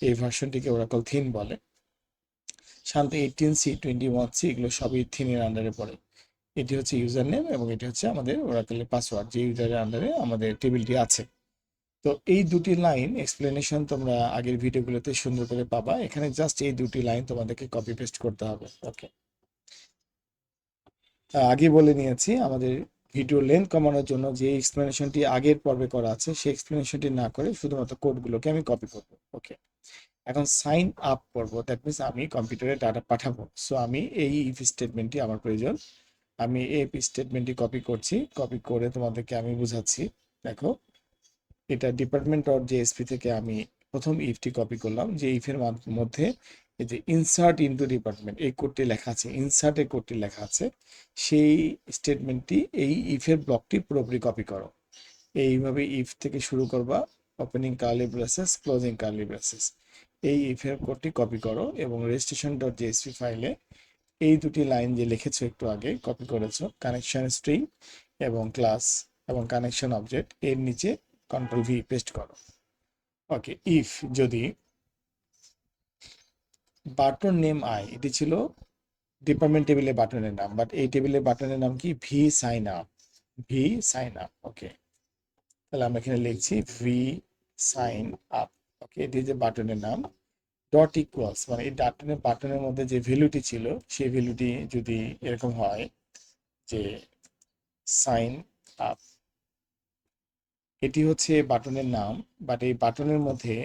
এই ভার্সনটিকে ওরাকল থিন বলে। শান্ত 18C, 21C এগুলো সবই থিনের আন্ডারে পড়ে। এটি হচ্ছে ইউজার নেম এবং এটি হচ্ছে আমাদের ওরাকলের পাসওয়ার্ড, যে ইউজারের আন্ডারে আমাদের টেবিলটি আছে। তো এই দুটি লাইন এক্সপ্লেনেশন তোমরা আগের ভিডিওগুলোতে সুন্দর করে পাবা, এখানে জাস্ট এই দুটি লাইন তোমাদেরকে কপি পেস্ট করতে হবে। ওকে, আগে বলে নিয়েছি আমাদের ভিডিও লেন্থ কমানোর জন্য যে এক্সপ্লেনেশনটি আগের পর্বে করা আছে সেই এক্সপ্লেনেশনটি না করে শুধুমাত্র কোডগুলোকে আমি কপি করব। ওকে, এখন সাইন আপ করব, দ্যাট মিনস আমি কম্পিউটারে ডাটা পাঠাবো। সো আমি এই ইফ স্টেটমেন্টটি আমার প্রয়োজন। আমি এই স্টেটমেন্টটি কপি করছি, কপি করে তোমাদেরকে আমি বুঝাচ্ছি। দেখো, এটা ডিপার্টমেন্ট ডট জেএসপি থেকে আমি প্রথম ইফটি কপি করলাম, যে ইফের মধ্যে এই যে ইনসার্ট ইনটু ডিপার্টমেন্ট এই কোডটি লেখা আছে, ইনসার্টের কোডটি লেখা আছে, সেই স্টেটমেন্টটি এই ইফের ব্লকটি পুরোপুরি কপি করো। এইভাবে ইফ থেকে শুরু করবা, opening curly braces, closing curly braces, এই ইফের কোডটি কপি করো এবং রেজিস্ট্রেশন ডট জেএসপি ফাইলে এই দুটি লাইন যে লিখেছো একটু আগে কপি করেছো, কানেকশন স্ট্রিং এবং ক্লাস এবং কানেকশন অবজেক্ট, এর নিচে কন্ট্রোল V পেস্ট করো। ওকে, ইফ যদি বাটন নেম এটি ছিল ডিপার্টমেন্ট টেবিলে বাটনের নাম, বাট এই টেবিলের বাটনের নাম কি V sign up, V sign up. Okay, তাহলে আমরা এখানে লিখছি ভি সাইন আপ। ওকে, এটি যে বাটনের নাম, ডট ইকুয়ালস মানে এই বাটনের মধ্যে যে ভ্যালুটি ছিল সেই ভ্যালুটি যদি এরকম হয় যে সাইন আপ, এটি হচ্ছে বাটনের নাম, বাট এই বাটনের মধ্যে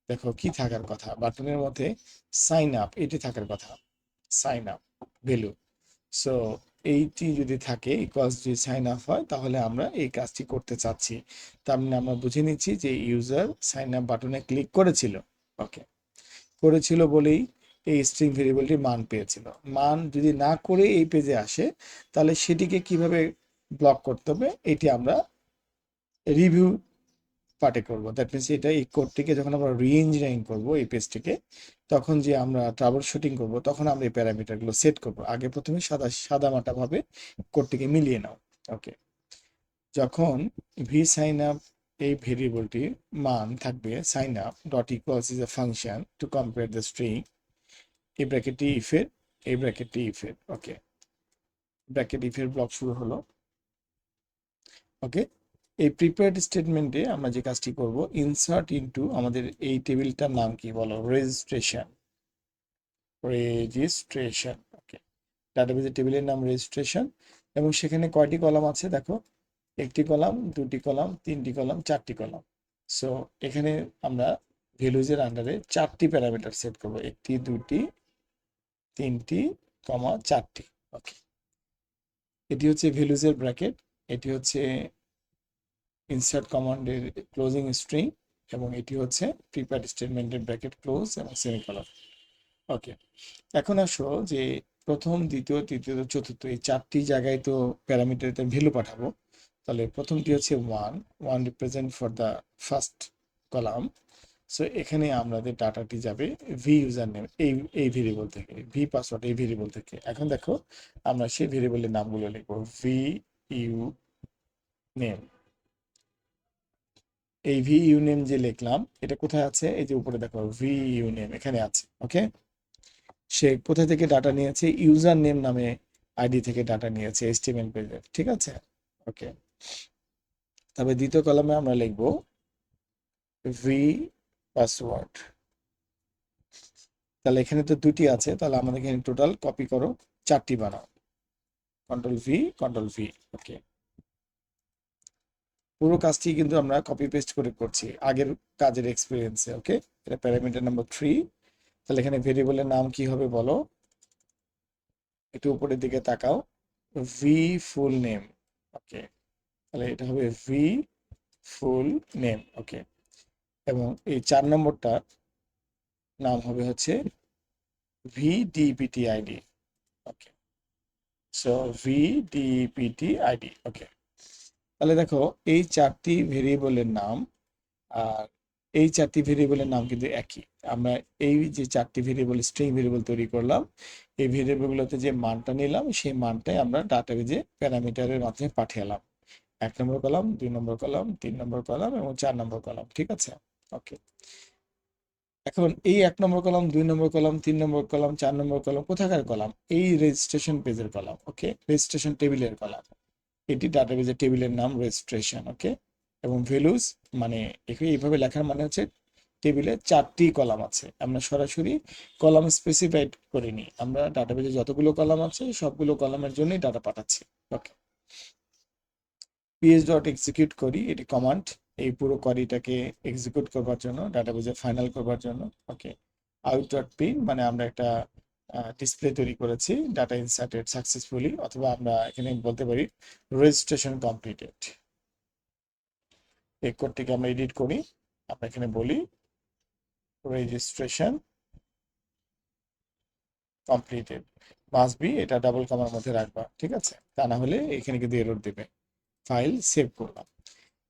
দেখো কি থাকার কথা, বাটনের মধ্যে সাইন আপ এটি থাকার কথা, সাইন আপ ভ্যালু। সো এইটি যদি থাকে ইকুয়ালস যদি সাইন আপ হয়, তাহলে আমরা এই কাজটি করতে চাচ্ছি। তার মানে আমরা বুঝে নিচ্ছি যে ইউজার সাইন আপ বাটনে ক্লিক করেছিল। ওকে, করেছিল বলেই এই স্ট্রিং ভেরিয়েবলটির মান পেয়েছিল। মান যদি না করে এই পেজে আসে, তাহলে সেটিকে কিভাবে ব্লক করতে হবে এটি আমরা রিভিউ পার্টে করব। দ্যাট মিনস এটা এই কোডটিকে যখন আমরা রি-ইঞ্জিনিয়ারিং করবো এই পেজটিকে, তখন যে আমরা ট্রাবল শুটিং করবো, তখন আমরা এই প্যারামিটারগুলো সেট করবো। আগে প্রথমে সাদা মাটা ভাবে কোডটিকে মিলিয়ে নাও। ওকে, যখন ভি সাইন আপ এই ভেরিয়েবলটির মান থাকবে sign up dot equals is a function to compare the string, এই ব্র্যাকেটটি ইফের, এই ব্র্যাকেটটি ইফের। ওকে, ব্র্যাকেট ইফের ব্লক শুরু হলো। ওকে, এই প্রিপেয়ার্ড স্টেটমেন্টে আমরা যে কাজটি করব, ইনসার্ট ইনটু আমাদের এই টেবিলটার নাম কি বলো, রেজিস্ট্রেশন, রেজিস্ট্রেশন। ওকে, ডাটাবেজের টেবিলের নাম রেজিস্ট্রেশন এবং সেখানে কয়টি কলাম আছে দেখো, একটি কলাম, দুটি কলাম, তিনটি কলাম, চারটি কলাম। সো এখানে আমরা ভ্যালুজের আন্ডারে চারটি প্যারামিটার সেট করব, একটি, দুটি, তিনটি, চারটি। ওকে, এটি হচ্ছে ভ্যালুজের ব্র্যাকেট, এটি হচ্ছে ইনসার্ট কমান্ডের ক্লোজিং স্ট্রিং এবং এটি হচ্ছে প্রিপেয়ার্ড স্টেটমেন্টের ব্র্যাকেট ক্লোজ এবং সেমিকোলন। ওকে, এখন আসো যে প্রথম, দ্বিতীয়, তৃতীয়, চতুর্থ এই চারটি জায়গায় তো প্যারামিটারের ভ্যালু পাঠাবো। তাহলে প্রথমটি হচ্ছে one, one represent for the first column, so এখানে আমাদের ডাটাটি যাবে ভি ইউজার নেম এই ভেরিয়েবল থেকে, ভি পাসওয়ার্ড এই ভেরিয়েবল থেকে। এখন দেখো আমরা সেই ভেরিয়েবলের নামগুলো লিখবো, ভি ইউ নেম। এই ভি ইউ নেম যে লিখলাম এটা কোথায় আছে, এই যে উপরে দেখো ভি ইউ নেম এখানে আছে। ওকে, সে কোথা থেকে ডাটা নিয়েছে, ইউজার নেম নামে আইডি থেকে ডাটা নিয়েছে এইচটিএমএল পেজের, ঠিক আছে। ওকে, তবে দ্বিতীয় কলামে আমরা লিখবো ভি পাসওয়ার্ড। তাহলে এখানে তো দুটি আছে, তাহলে আমাদের এখানে টোটাল কপি করো, 4টি বানাও, কন্ট্রোল ভি কন্ট্রোল ভি। ওকে, পুরো কাজটি কিন্তু আমরা কপি পেস্ট করে করছি আগের কাজের এক্সপিরিয়েন্সে। ওকে, এটা প্যারামিটার নাম্বার 3। তাহলে এখানে ভেরিয়েবলের নাম কি হবে বলো, একটু উপরের দিকে তাকাও, ভি ফুল নেম। ওকে, তাহলে এটা হবে ভি ফুল নেম। ওকে, এবং এই 4 নম্বরটা নাম হবে হচ্ছে ভিডিপিটি আইডি। ওকে, সো ভিডিপিটি আইডি। ওকে, তাহলে দেখো এই 4টি ভেরিয়েবলের নাম আর এই 4টি ভেরিয়েবলের নাম কিন্তু একই। আমরা এই যে 4টি ভেরিয়েবল স্ট্রিং ভেরিয়েবল তৈরি করলাম, এই ভেরিয়েবলগুলোতে যে মানটা নিলাম সেই মানটাই আমরা ডাটাবেজে প্যারামিটারের মাধ্যমে পাঠালাম। 1 নম্বর কলাম, 2 নম্বর কলাম, 3 নম্বর কলাম এবং 4 নম্বর কলাম, ঠিক আছে। ওকে, এখন এই 1 নম্বর কলাম, 2 নম্বর কলাম, 3 নম্বর কলাম, 4 নম্বর কলাম কোথাকার কলাম, এই রেজিস্ট্রেশন পেজের কলাম। ওকে, রেজিস্ট্রেশন টেবিলের কলাম, এটি ডাটাবেজের টেবিলের নাম রেজিস্ট্রেশন। ওকে, এবং ভ্যালুজ মানে এইভাবে লেখার মানে হচ্ছে টেবিলে 4টি কলাম আছে, আমরা সরাসরি কলাম স্পেসিফাইড করিনি, আমরা ডাটাবেজে যতগুলো কলাম আছে সবগুলো কলামের জন্যই ডাটা পাঠাচ্ছি। ওকে, পিএস ডট এক্সিকিউট করি, এটি কমান্ড এই পুরো কোয়ারিটাকে এক্সিকিউট করবার জন্য, ডাটাবেজে ফাইনাল করবার জন্য। ওকে, আউট ডট প্রিন্ট মানে আমরা একটা ডিসপ্লে তৈরি করেছি, ডাটা ইনসার্টেড সাকসেসফুলি, অথবা আমরা এখানে বলতে পারি রেজিস্ট্রেশন কমপ্লিটেড। এই কোডটিকে আমরা এডিট করি, আমরা এখানে বলি রেজিস্ট্রেশন কমপ্লিটেড, মাস্ট বি, এটা ডাবল কমার মধ্যে রাখবা, ঠিক আছে, তা না হলে এখানে কিন্তু এরর দিবে। ফাইল সেভ করলাম।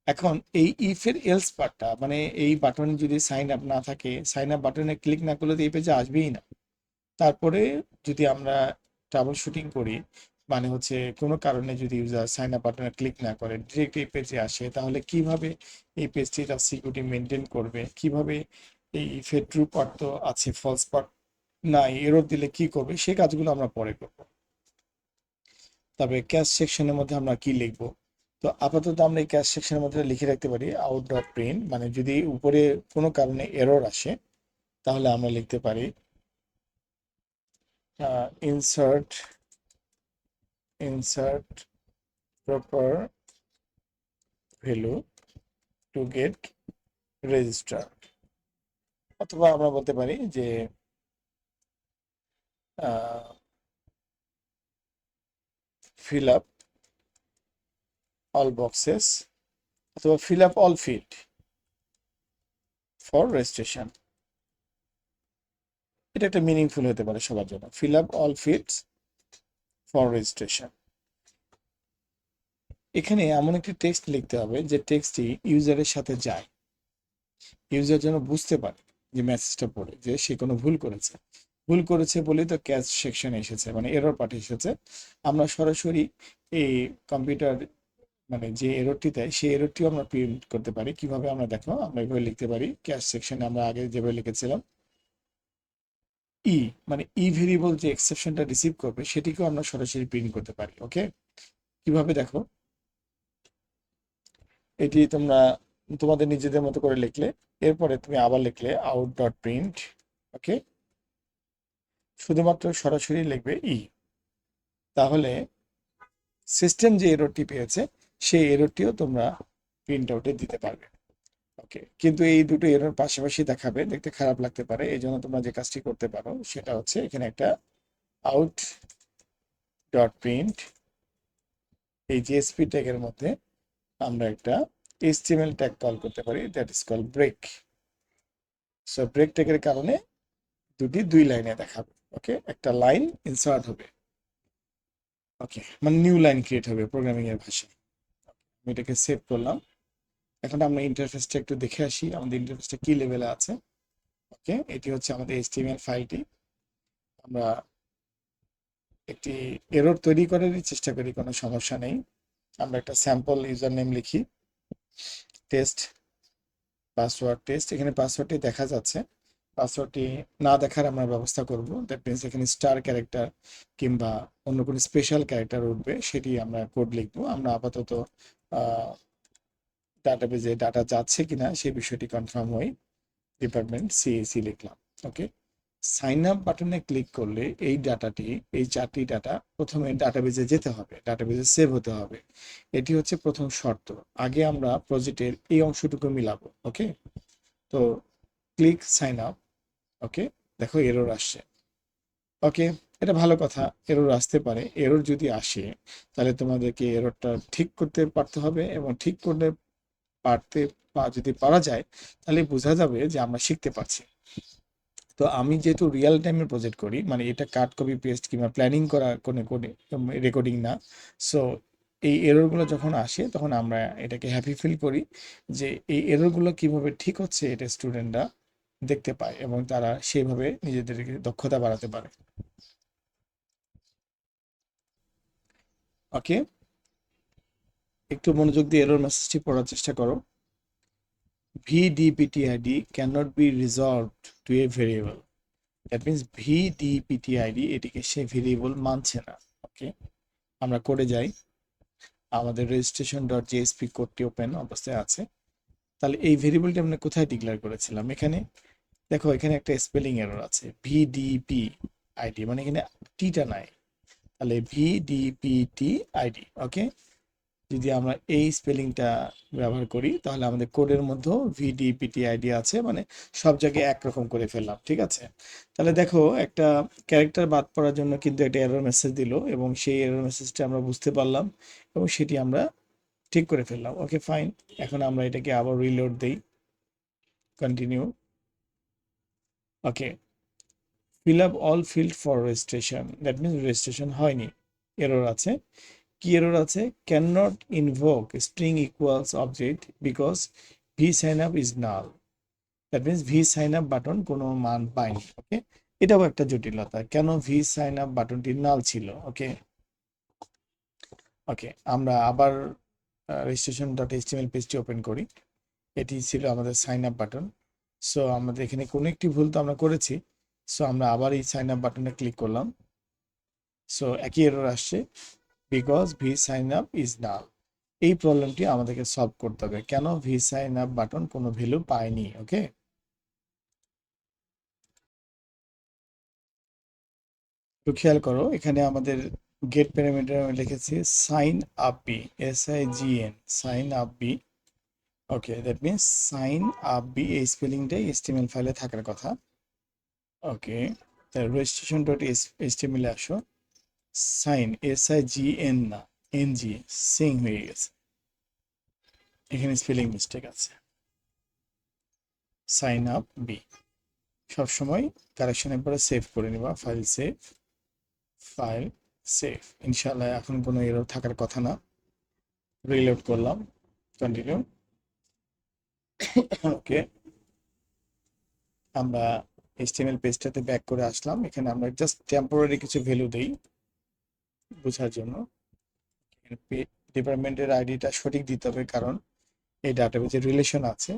এখন এই ইফ এর এলস পার্টটা মানে এই বাটনে যদি সাইন আপ না থাকে, সাইন আপ বাটনে ক্লিক না করলে তো এই পেজে আসবেই না। তারপরে যদি আমরা ট্রাবল শুটিং করি, মানে হচ্ছে কোনো কারণে যদি ইউজার সাইন আপ বাটনে ক্লিক না করে ডিরেক্ট এই পেজে আসে, তাহলে কিভাবে এই পেজটি তার সিকিউরিটি মেনটেন করবে, কিভাবে এই ইফের ট্রু পার্ট তো আছে, ফলস পার্ট নাই, এরর দিলে কি করবে, সেই কাজগুলো আমরা পরে করব। তবে ক্যাশ সেকশনের মধ্যে আমরা কি লিখবো, তো আপাতত আমরা এই ক্যাশ সেকশনের মধ্যে লিখে রাখতে পারি আউট ডট প্রিন্ট, মানে যদি উপরে কোনো কারণে এরর আসে তাহলে আমরা লিখতে পারি insert proper value to get register, অথবা আমরা বলতে পারি যে ফিল আপ অল বক্সেস, অথবা feel up all field for registration. এটা একটা মিনিংফুল হতে পারে সবার জন্য, feel up all fields for registration. এখানে এমন একটি টেক্সট লিখতে হবে যে টেক্সটটি ইউজারের সাথে যায়, ইউজার যেন বুঝতে পারে যে মেসেজটা পড়ে যে সে কোনো ভুল করেছে। ভুল করেছে বলেই তো ক্যাশ সেকশনে এসেছে, মানে এরর পার্ট এসেছে। আমরা সরাসরি এই কম্পিউটার মানে যে এররটি দেয় সেই এররটিও আমরা প্রিন্ট করতে পারি। কিভাবে আমরা দেখো, আমরা এভাবে লিখতে পারি, ক্যাশ সেকশনে আমরা আগে যেভাবে লিখেছিলাম ই, মানে ই ভেরিয়েবল যে এক্সেপশনটা রিসিভ করবে সেটিকেও আমরা সরাসরি প্রিন্ট করতে পারি। ওকে, কিভাবে দেখো, এটি তোমরা তোমাদের নিজেদের মতো করে লিখলে, এরপরে তুমি আবার লিখলে আউট ডট প্রিন্ট। ওকে, শুধুমাত্র সরাসরি লিখবে ই, তাহলে সিস্টেম যে এররটি পেয়েছে সেই এররটিও তোমরা প্রিন্ট আউটে দিতে পারবে। ওকে, কিন্তু এই দুটো এরর পাশাপাশি দেখাবে, দেখতে খারাপ লাগতে পারে, এই জন্য তোমরা যে কাজটি করতে পারো সেটা হচ্ছে এখানে একটা আউট ডট প্রিন্ট, এই জিএসপি ট্যাগের মধ্যে আমরা একটা এইচটিএমএল ট্যাগ কল করতে পারি, that is call break. So break ট্যাগের কারণে দুই লাইনে দেখাবে। ওকে, একটা লাইন ইনসার্ট হবে, ওকে, মানে নিউ লাইন ক্রিয়েট হবে প্রোগ্রামিং এর ভাষায়। আমি এটাকে সেভ করলাম। এখন আমরা ইন্টারফেসটা একটু দেখে আসি, আমাদের ইন্টারফেসটা কি লেভেলে আছে। ওকে, এটি হচ্ছে আমাদের HTML ফাইলটি। আমরা একটি এরর তৈরি করার চেষ্টা করি, কোনো সমস্যা নেই। আমরা একটা স্যাম্পল ইউজার নেম লিখি, টেস্ট পাসওয়ার্ড টেস্ট। এখানে পাসওয়ার্ডটি দেখা যাচ্ছে, পাসওয়ার্ডটি না দেখার আমরা ব্যবস্থা করব। দ্যাট মিনস এখানে স্টার ক্যারেক্টার কিংবা অন্য কোনো স্পেশাল ক্যারেক্টার উঠবে, সেটি আমরা কোড লিখবো। আমরা আপাতত ডাটাবেজে ডাটা যাচ্ছে কিনা সেই বিষয়টি কনফার্ম হই, ডিপার্টমেন্ট সিএসি লিখলাম। ওকে, সাইন আপ বাটনে ক্লিক করলে এই ডাটাটি, এই 4টি ডাটা প্রথমে ডাটাবেজে যেতে হবে, ডাটাবেজে সেভ হতে হবে। এটি হচ্ছে প্রথম শর্ত। আগে আমরা প্রজেক্টের এই অংশটুকু মিলাবো। ওকে, তো ক্লিক সাইন আপ। ওকে, দেখো এরর আসছে। ওকে, এটা ভালো কথা, এরর আসতে পারে। এরর যদি আসে তাহলে তোমাদেরকে এররটা ঠিক করতে পারতে হবে, এবং ঠিক করলে পারতে যদি পারা যায় তাহলে বোঝা যাবে যে আমরা শিখতে পারছি। তো আমি যেহেতু রিয়েল টাইমের প্রজেক্ট করি, মানে এটা কাট কপি পেস্ট কিংবা প্ল্যানিং করা কোনো রেকর্ডিং না। সো এই এররগুলো যখন আসে তখন আমরা এটাকে হ্যাপি ফিল করি যে এই এররগুলো কিভাবে ঠিক হচ্ছে এটা স্টুডেন্টরা দেখতে পায় এবং তারা সেইভাবে নিজেদেরকে দক্ষতা বাড়াতে পারে। ওকে, একটু মনোযোগ দিয়ে এরর মেসেজটি পড়ার চেষ্টা করো। VDPTID cannot be resolved to a variable. That means VDPTID এটিকে সে ভেরিয়েবল মানছে না। ওকে, আমরা কোডে যাই, আমাদের রেজিস্ট্রেশন ডট জেএসপি কোডটি ওপেন অবস্থায় আছে। তাহলে এই ভেরিয়েবলটি আমরা কোথায় ডিক্লেয়ার করেছিলাম? এখানে দেখো, এখানে একটা স্পেলিং এরর আছে, VDPID, মানে এখানে টিটা নাই। তাহলে VDPTID। ওকে, যদি আমরা এই স্পেলিংটা ব্যবহার করি তাহলে আমাদের কোডের মধ্যেও VDPTID আছে, মানে সব জায়গায় একরকম করে ফেললাম। ঠিক আছে, তাহলে দেখো একটা ক্যারেক্টার বাদ পড়ার জন্য কিন্তু একটা এরর মেসেজ দিল, এবং সেই এরর মেসেজটা আমরা বুঝতে পারলাম এবং সেটি আমরা ঠিক করে ফেললাম। ওকে ফাইন, এখন আমরা এটাকে আবার রিলোড দেই, continue. Okay, fill up all field for registration, that means registration হয়নি, এরর আছে। কি এরর আছে? Can not invoke string equals object because V sign up is null. That means V sign up button কোনো মান পায়নি। ওকে, এটাও একটা জটিলতা, কেন ভি সাইন আপ বাটনটি নাল ছিল। ওকে, ওকে, আমরা আবার রেজিস্ট্রেশন ডট এইচটিএমএল পেজটি ওপেন করি। এটি ছিল আমাদের সাইন আপ বাটন। সো আমাদের এখানে কোনো একটি ভুল তো আমরা করেছি। সো আমরা আবার এই সাইন আপ বাটনে ক্লিক করলাম। সো একই এরর আসছে, because V sign up is null. এই প্রবলেমটি আমাদেরকে সলভ করতে হবে, কেন ভি সাইন আপ বাটন কোনো ভ্যালু পায়নি। ওকে, একটু খেয়াল করো, এখানে আমাদের গেট প্যারামিটার আমি লিখেছি sign up B, SIGN, sign up B. Okay, that means sign up B, এই স্পেলিংটাই HTML ফাইলে থাকার কথা। ওকে, তাহলে রেজিস্ট্রেশন ডট HTML এ আসো, সাইন SIGN না NG, সিং হয়ে গেছে, এখানে স্পেলিং মিস্টেক আছে। সাইন আপ বি সবসময় কারেকশনের পরে সেভ করে নিবা, ফাইল সেভ, ফাইল সেভ। ইনশাল্লাহ এখন কোনো এরর থাকার কথা না। রিলোড করলাম, কন্টিনিউ। ওকে, আমরা HTML পেজটাতে ব্যাক করে আসলাম। এখানে আমরা জাস্ট টেম্পোরারি কিছু ভ্যালু দেই বোঝার জন্য। ডিপার্টমেন্টের আইডিটা সঠিক দিতে হবে, কারণ এই ডাটাবেজের রিলেশন আছে।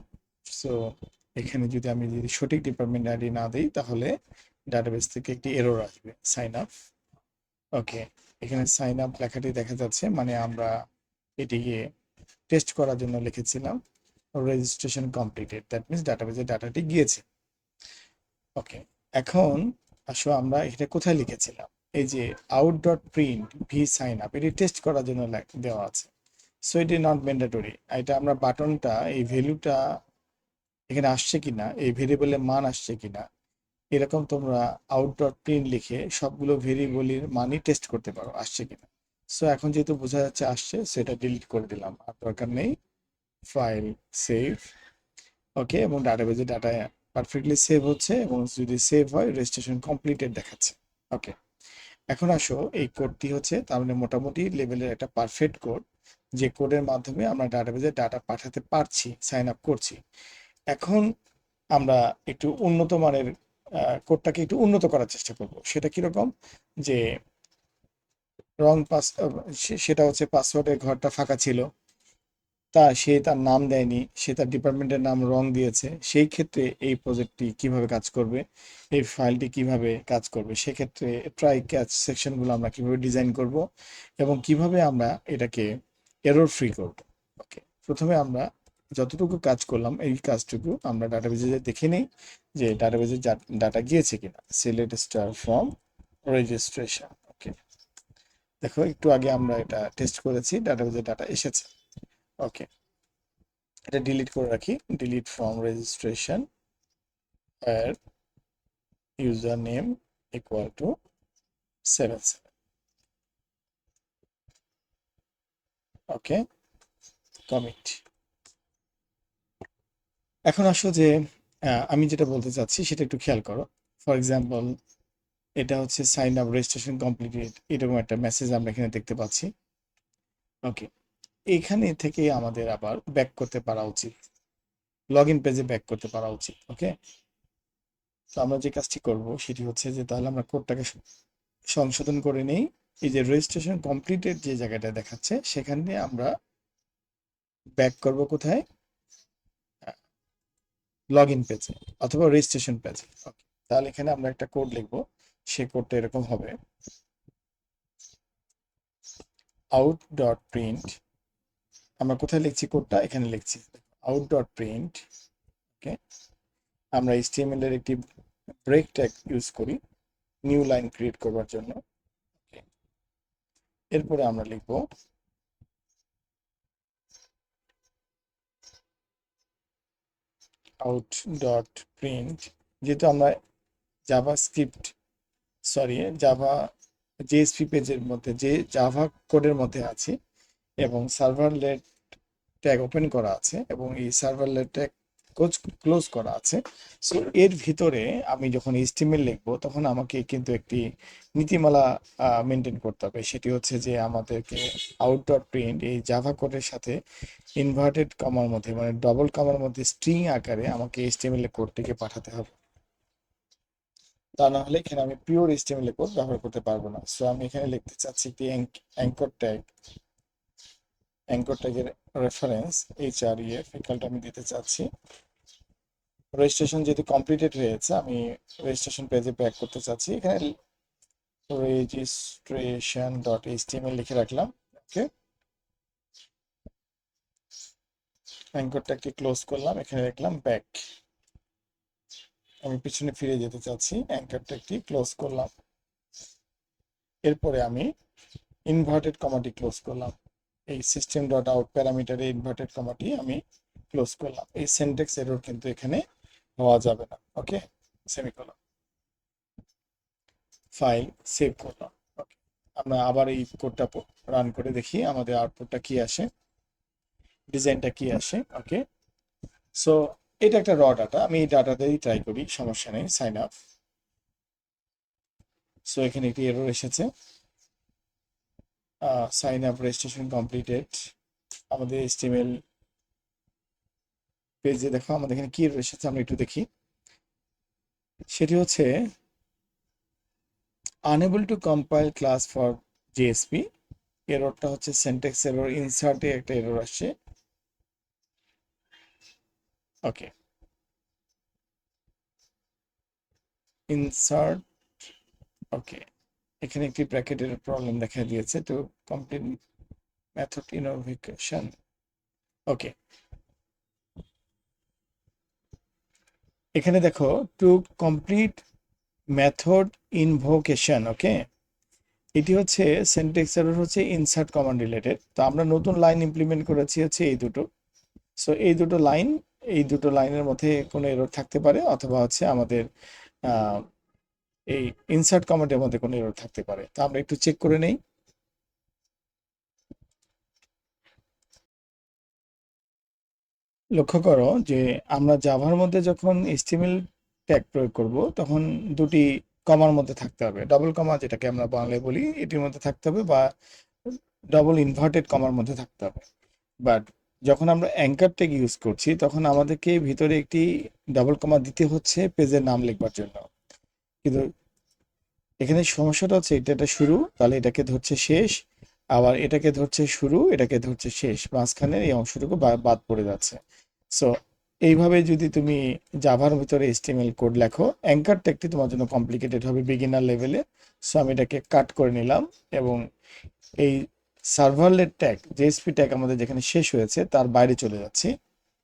সো এখানে যদি সঠিক ডিপার্টমেন্ট আইডি না দিই তাহলে ডাটাবেজ থেকে একটি এরর আসবে, সাইন আপ। ওকে, এখানে সাইন আপ লেখাটি দেখা যাচ্ছে, মানে আমরা এটিকে টেস্ট করার জন্য লিখেছিলাম রেজিস্ট্রেশন কমপ্লিটেড, দ্যাট মিনস ডাটাবেজে ডাটাটি গিয়েছে। ওকে, এখন আসো আমরা এটা কোথায় লিখেছিলাম, এই যে out dot print V sign up, এটি টেস্ট করার জন্য দেওয়া আছে। সো এটি নট ম্যান্ডেটরি। এটা আমরা বাটনটা, এই ভ্যালুটা এখানে আসছে কিনা, এই ভেরিয়েবলের মান আসছে কিনা, এরকম তোমরা আউট ডট প্রিন্ট লিখে সবগুলো ভেরিয়েবলের মানই টেস্ট করতে পারো আসছে কিনা। সো এখন যেহেতু বোঝা যাচ্ছে আসছে, সেটা ডিলিট করে দিলাম, আর দরকার নেই। File save. ওকে, এবং ডাটাবেজে ডাটা পারফেক্টলি সেভ হচ্ছে, এবং যদি সেভ হয় রেজিস্ট্রেশন কমপ্লিটেড দেখাচ্ছে। ওকে, এখন আসো এই কোডটি হচ্ছে তার মানে মোটামুটি লেভেলের একটা পারফেক্ট কোড। যে কোডের মাধ্যমে আমরা ডাটাবেজে ডাটা পাঠাতে পারছি, সাইন আপ করছি। এখন আমরা একটু উন্নত মানের কোডটাকে একটু উন্নত করার চেষ্টা করব। সেটা কিরকম? যে রং পাস, সেটা হচ্ছে পাসওয়ার্ডের ঘরটা ফাঁকা ছিল, সে তার নাম দেয়নি, সে তার ডিপার্টমেন্টের নাম রং দিয়েছে। সেই ক্ষেত্রে এই প্রজেক্টটি কিভাবে কাজ করবে, এই ফাইলটি কিভাবে কাজ করবে, সেক্ষেত্রে ট্রাই ক্যাচ সেকশনগুলো আমরা কিভাবে ডিজাইন করব এবং কিভাবে আমরা এটাকে এরর ফ্রি করব। ওকে, প্রথমে আমরা যতটুকু কাজ করলাম এই কাজটুকু আমরা ডাটাবেজে দেখে নিই যে ডাটাবেজে ডাটা গিয়েছে কিনা। Select star from registration. Okay, দেখো একটু আগে আমরা এটা টেস্ট করেছি, ডাটাবেজে ডাটা এসেছে। ওকে, এটা ডিলিট করে রাখি। ডিলিট ফ্রম রেজিস্ট্রেশন এর user name equal to 77। Okay, commit. এখন আসো যে আমি যেটা বলতে চাচ্ছি সেটা একটু খেয়াল করো। ফর এক্সাম্পল, এটা হচ্ছে সাইন আপ রেজিস্ট্রেশন কমপ্লিটেড, এরকম একটা মেসেজ আমরা এখানে দেখতে পাচ্ছি। ওকে, এইখানে থেকে আমাদের আবার ব্যাক করতে পারা উচিত, লগ ইন পেজে ব্যাক করতে পারা উচিত। ওকে, তো আমরা যে কাজটি করব সেটি হচ্ছে যে তাহলে আমরা কোডটাকে সংশোধন করে নেই। এই যে রেজিস্ট্রেশন কমপ্লিটেড যে জায়গাটা দেখাচ্ছে সেখানে আমরা ব্যাক করব কোথায়? লগ ইন পেজে অথবা রেজিস্ট্রেশন পেজে। ওকে, তাহলে এখানে আমরা একটা কোড লিখবো। সেই কোডটা এরকম হবে, আউট ডট প্রিন্ট। আমরা কোথায় লিখছি কোডটা? এখানে লিখছি আউট ডট প্রিন্ট। ওকে, আমরা এইচটিএমএল এর একটি ব্রেক ট্যাগ ইউজ করি নিউ লাইন ক্রিয়েট করবার জন্য। এরপরে আমরা লিখবো আউট ডট প্রিন্ট। যেহেতু আমরা জাভাস্ক্রিপ্ট, সরি জাভা জেএসপি পেজের মধ্যে, যে জাভা কোডের মধ্যে আছে এবং সার্ভারলেট ট্যাগ ওপেন করা আছে এবং এই সার্ভারলেট ট্যাগ ক্লোজ করা আছে। সো এর ভিতরে আমি যখন এইচটিএমএল লিখবো তখন আমাকে কিন্তু একটি নীতিমালা মেনটেন করতে হবে। সেটি হচ্ছে যে আমাদেরকে আউট ডট প্রিন্ট এই জাভা কোডের সাথে ইনভার্টেড কমার মধ্যে, মানে ডবল কমার মধ্যে স্ট্রিং আকারে আমাকে এইচটিএমএল এর কোডটিকে পাঠাতে হবে। তা না হলে এখানে আমি পিওর এইচটিএমএল কোড ব্যবহার করতে পারবো না। সো আমি এখানে লিখতে চাচ্ছি একটি অ্যাঙ্কর ট্যাগ। অ্যাঙ্কর ট্যাগের রেফারেন্স HREF ইকুয়ালটা আমি দিতে চাচ্ছি। রেজিস্ট্রেশন যেহেতু কমপ্লিটেড হয়েছে আমি রেজিস্ট্রেশন পেজে ব্যাক করতে চাচ্ছি। এখানে রেজিস্ট্রেশন ডট এইচটিএমএল লিখে রাখলাম। ওকে, অ্যাঙ্কর ট্যাগটি ক্লোজ করলাম, এখানে লিখলাম ব্যাক। আমি পিছনে ফিরে যেতে চাচ্ছি, অ্যাঙ্কর ট্যাগটি ক্লোজ করলাম। এরপরে আমি ইনভার্টেড কমাটি ক্লোজ করলাম। এই সিস্টেম ডট আউট প্যারামিটারে ইনভার্টেড কমাটি আমি ক্লোজ করলাম। এই সিনট্যাক্স এরর কিন্তু এখানে হওয়া যাবে না। ওকে, সেমিকোলন। ফাইল সেভ করলাম। ওকে, আমরা আবার এই কোডটা রান করে দেখি আমাদের আউটপুটটা কি আসে, ডিজাইনটা কি আসে। ওকে, সো এটা একটা র ডাটা, আমি এই ডাটাতেই ট্রাই করি, সমস্যা নেই। Sign up. সো এখানে একটি এরর এসেছে, সাইন আপ রেজিস্ট্রেশন কমপ্লিটেড। আমাদের এইচটিএমএল পেজে দেখো আমাদের এখানে কি এরর এসেছে, আমরা একটু দেখি। সেটি হচ্ছে unable to compile class for JSP. এররটা হচ্ছে সিনট্যাক্স এরর, ইনসার্টে একটা এরর আসছে। ওকে, ইনসার্ট। ওকে, এখানে একটি ব্র্যাকেটের প্রবলেম দেখা দিয়েছে। তো কমপ্লিট মেথড ইনোভেশন। ওকে, এখানে দেখো টু কমপ্লিট মেথড ইনভোকেশন। ওকে, এটি হচ্ছে সিনট্যাক্স এরর, হচ্ছে ইনসার্ট কমান্ড রিলেটেড। তো আমরা নতুন লাইন ইমপ্লিমেন্ট করেছি হচ্ছে এই দুটো। সো এই দুটো লাইন, এই দুটো লাইনের মধ্যে কোনো এরর থাকতে পারে অথবা হচ্ছে আমাদের এই ইনসার্ট কমান্ডের মধ্যে কোনো এরর থাকতে পারে। তো আমরা একটু চেক করে নেই। লক্ষ্য করো যে আমরা জাভার মধ্যে যখন এইচটিএমএল ট্যাগ প্রয়োগ করব তখন দুটি কমার মধ্যে থাকতে হবে, ডবল কমা যেটাকে আমরা বাংলায় বলি, এটির মধ্যে থাকতে হবে, বা ডবল ইনভার্টেড কমার মধ্যে থাকতে হবে। বাট যখন আমরা অ্যাঙ্কার ট্যাগ ইউজ করছি তখন আমাদেরকে ভিতরে একটি ডাবল কমা দিতে হচ্ছে পেজের নাম লিখবার জন্য। কিন্তু এখানে সমস্যাটা হচ্ছে এটা শুরু, তাহলে এটাকে ধরছে শেষ, আবার এটাকে ধরছে শুরু, এটাকে ধরছে শেষ, মাঝখানের এই অংশটুকু বাদ পড়ে যাচ্ছে। সো এইভাবে যদি তুমি জাভার ভিতরে HTML কোড লেখো, অ্যাঙ্কার ট্যাগটি তোমার জন্য কমপ্লিকেটেড হবে বিগিনার লেভেলে। সো আমি এটাকে কাট করে নিলাম এবং এই সার্ভারলেট ট্যাগ জেএসপি ট্যাগ আমাদের যেখানে শেষ হয়েছে তার বাইরে চলে যাচ্ছি।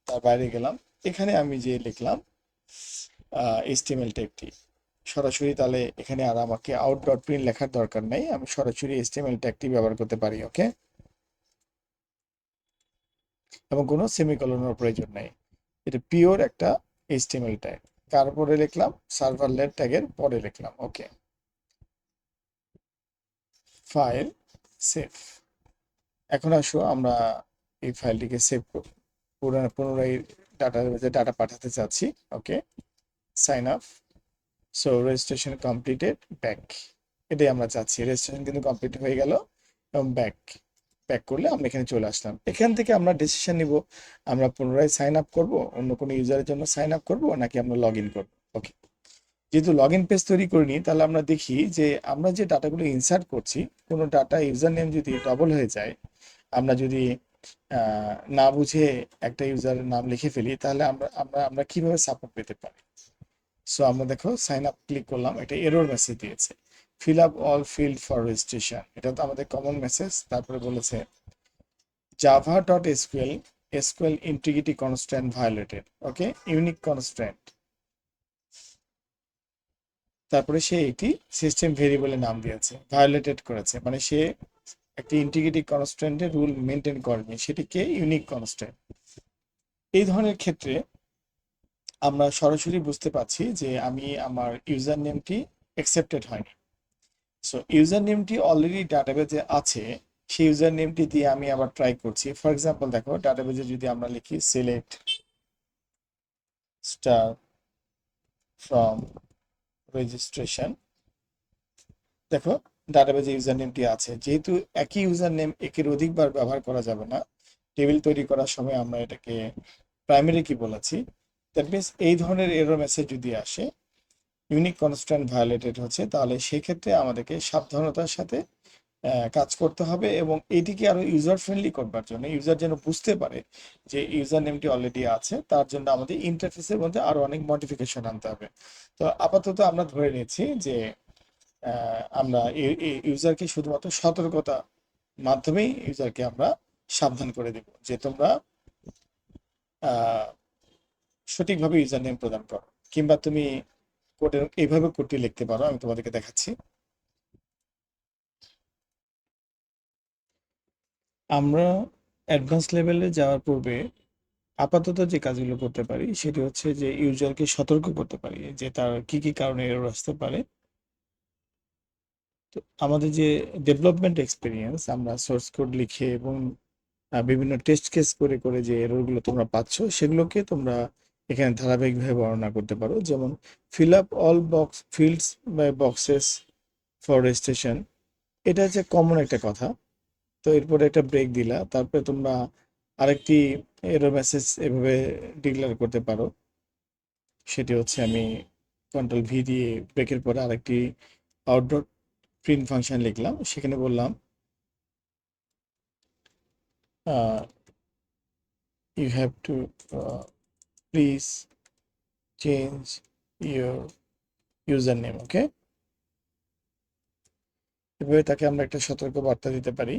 তার বাইরে গেলাম, এখানে আমি যে লিখলাম HTML ট্যাগটি সরাসরি, তাহলে এখানে আর আমাকে আউট ডট প্রিন্ট লেখার দরকার নেই, আমি সরাসরি HTML ট্যাগটি ব্যবহার করতে পারি। ওকে, এবং কোনো সেমিকলনের প্রয়োজন নেই, এটা পিওর একটা HTML ট্যাগ। তারপরে লিখলাম সার্ভারলেট ট্যাগের পরে লিখলাম ওকে, ফাইল সেভ। এখন আসো আমরা এই ফাইলটিকে সেভ করি, পুনরায় ডাটা পাঠাতে চাচ্ছি। Okay, sign up, so registration completed, back. এটাই আমরা চাচ্ছি, রেজিস্ট্রেশন কিন্তু কমপ্লিট হয়ে গেল এবং ব্যাক করলে আমরা এখানে চলে আসলাম। এখান থেকে আমরা ডিসিশন নিব আমরা পুনরায় সাইন আপ করবো, অন্য কোনো ইউজারের জন্য সাইন আপ করবো, নাকি আমরা লগ ইন করবো। ওকে, যেহেতু লগ ইন পেজ তৈরি করিনি, তাহলে আমরা দেখি যে আমরা যে ডাটাগুলো ইনসার্ট করছি, কোনো ডাটা ইউজার নেম যদি ডবল হয়ে যায়, আমরা যদি না বুঝে একটা ইউজারের নাম লিখে ফেলি, তাহলে আমরা আমরা আমরা কিভাবে সাপোর্ট পেতে পারি। সো আমরা দেখো সাইন আপ ক্লিক করলাম, একটা এরর মেসেজ দিয়েছে, fill up all field for registration. এটা তো আমাদের কমন মেসেজ। তারপরে বলেছে Java dot SQL integrity constraint violated. Okay, unique constraint. তারপরে সে একটি সিস্টেম ভেরিয়েবলের নাম দিয়েছে, ভায়োলেটেড করেছে, মানে সে একটি ইন্টিগ্রিটি কনস্ট্যান্টের রুল মেনটেন করেনি, সেটিকে ইউনিক কনস্ট্যান্ট। এই ধরনের ক্ষেত্রে আমরা সরাসরি বুঝতে পারছি যে আমি আমার ইউজার নেমটি অ্যাকসেপ্টেড হয়নি। সো ইউজার নেমটি অলরেডি ডাটাবেজে আছে, সেই ইউজার নেমটি দিয়ে আমি আবার ট্রাই করছি। ফর এক্সাম্পল দেখো, ডাটাবেজে যদি আমরা লিখি সিলেক্ট স্টার ফ্রম রেজিস্ট্রেশন, দেখো ডাটাবেজে ইউজার নেমটি আছে। যেহেতু একই ইউজার নেম একের অধিকবার ব্যবহার করা যাবে না, টেবিল তৈরি করার সময় আমরা এটাকে প্রাইমারি কি বলেছি। দ্যাট মিনস এই ধরনের এরর মেসেজ যদি আসে, ইউনিক কনস্ট্যান্ট ভায়োলেটেড হচ্ছে, তাহলে সেক্ষেত্রে আমাদেরকে সাবধানতার সাথে কাজ করতে হবে এবং এটিকে আরো ইউজার ফ্রেন্ডলি করবার জন্য, ইউজার যেন বুঝতে পারে যে ইউজার নেমটি অলরেডি আছে, তার জন্য আমাদের ইন্টারফেসের মধ্যে আরো অনেক মডিফিকেশন আনতে হবে। তো আপাতত আমরা ধরে নিচ্ছি যে আমরা ইউজারকে শুধুমাত্র সতর্কতা মাধ্যমেই ইউজারকে আমরা সাবধান করে দেব যে তোমরা সঠিকভাবে ইউজার নেম প্রদান করো, কিংবা তুমি কোডের এইভাবে কোডটি লিখতে পারো। আমি তোমাদেরকে দেখাচ্ছি। আমরা অ্যাডভান্স লেভেলে যাওয়ার পূর্বে আপাতত যে কাজগুলো করতে পারি সেটি হচ্ছে যে ইউজারকে সতর্ক করতে পারি যে তার কি কি কারণে এরর আসতে পারে। তো আমাদের যে ডেভেলপমেন্ট এক্সপিরিয়েন্স, আমরা সোর্স কোড লিখে এবং বিভিন্ন টেস্ট কেস করে করে যে এররগুলো তোমরা পাচ্ছ, সেগুলোকে তোমরা এখানে ধারাবাহিকভাবে বর্ণনা করতে পারো। যেমন fill up all box fields by boxes for registration, এটা হচ্ছে কমন একটা কথা। তো এরপরে একটা ব্রেক দিলা, তারপরে তোমরা আরেকটি এরর মেসেজ এভাবে ডিক্লেয়ার করতে পারো। সেটি হচ্ছে আমি কন্ট্রোল ভি দিয়ে ব্রেকের পরে আরেকটি আউটডোর প্রিন্ট ফাংশন লিখলাম, সেখানে বললাম you have to please change your user name. Okay, এভাবে তাকে আমরা একটা সতর্ক বার্তা দিতে পারি।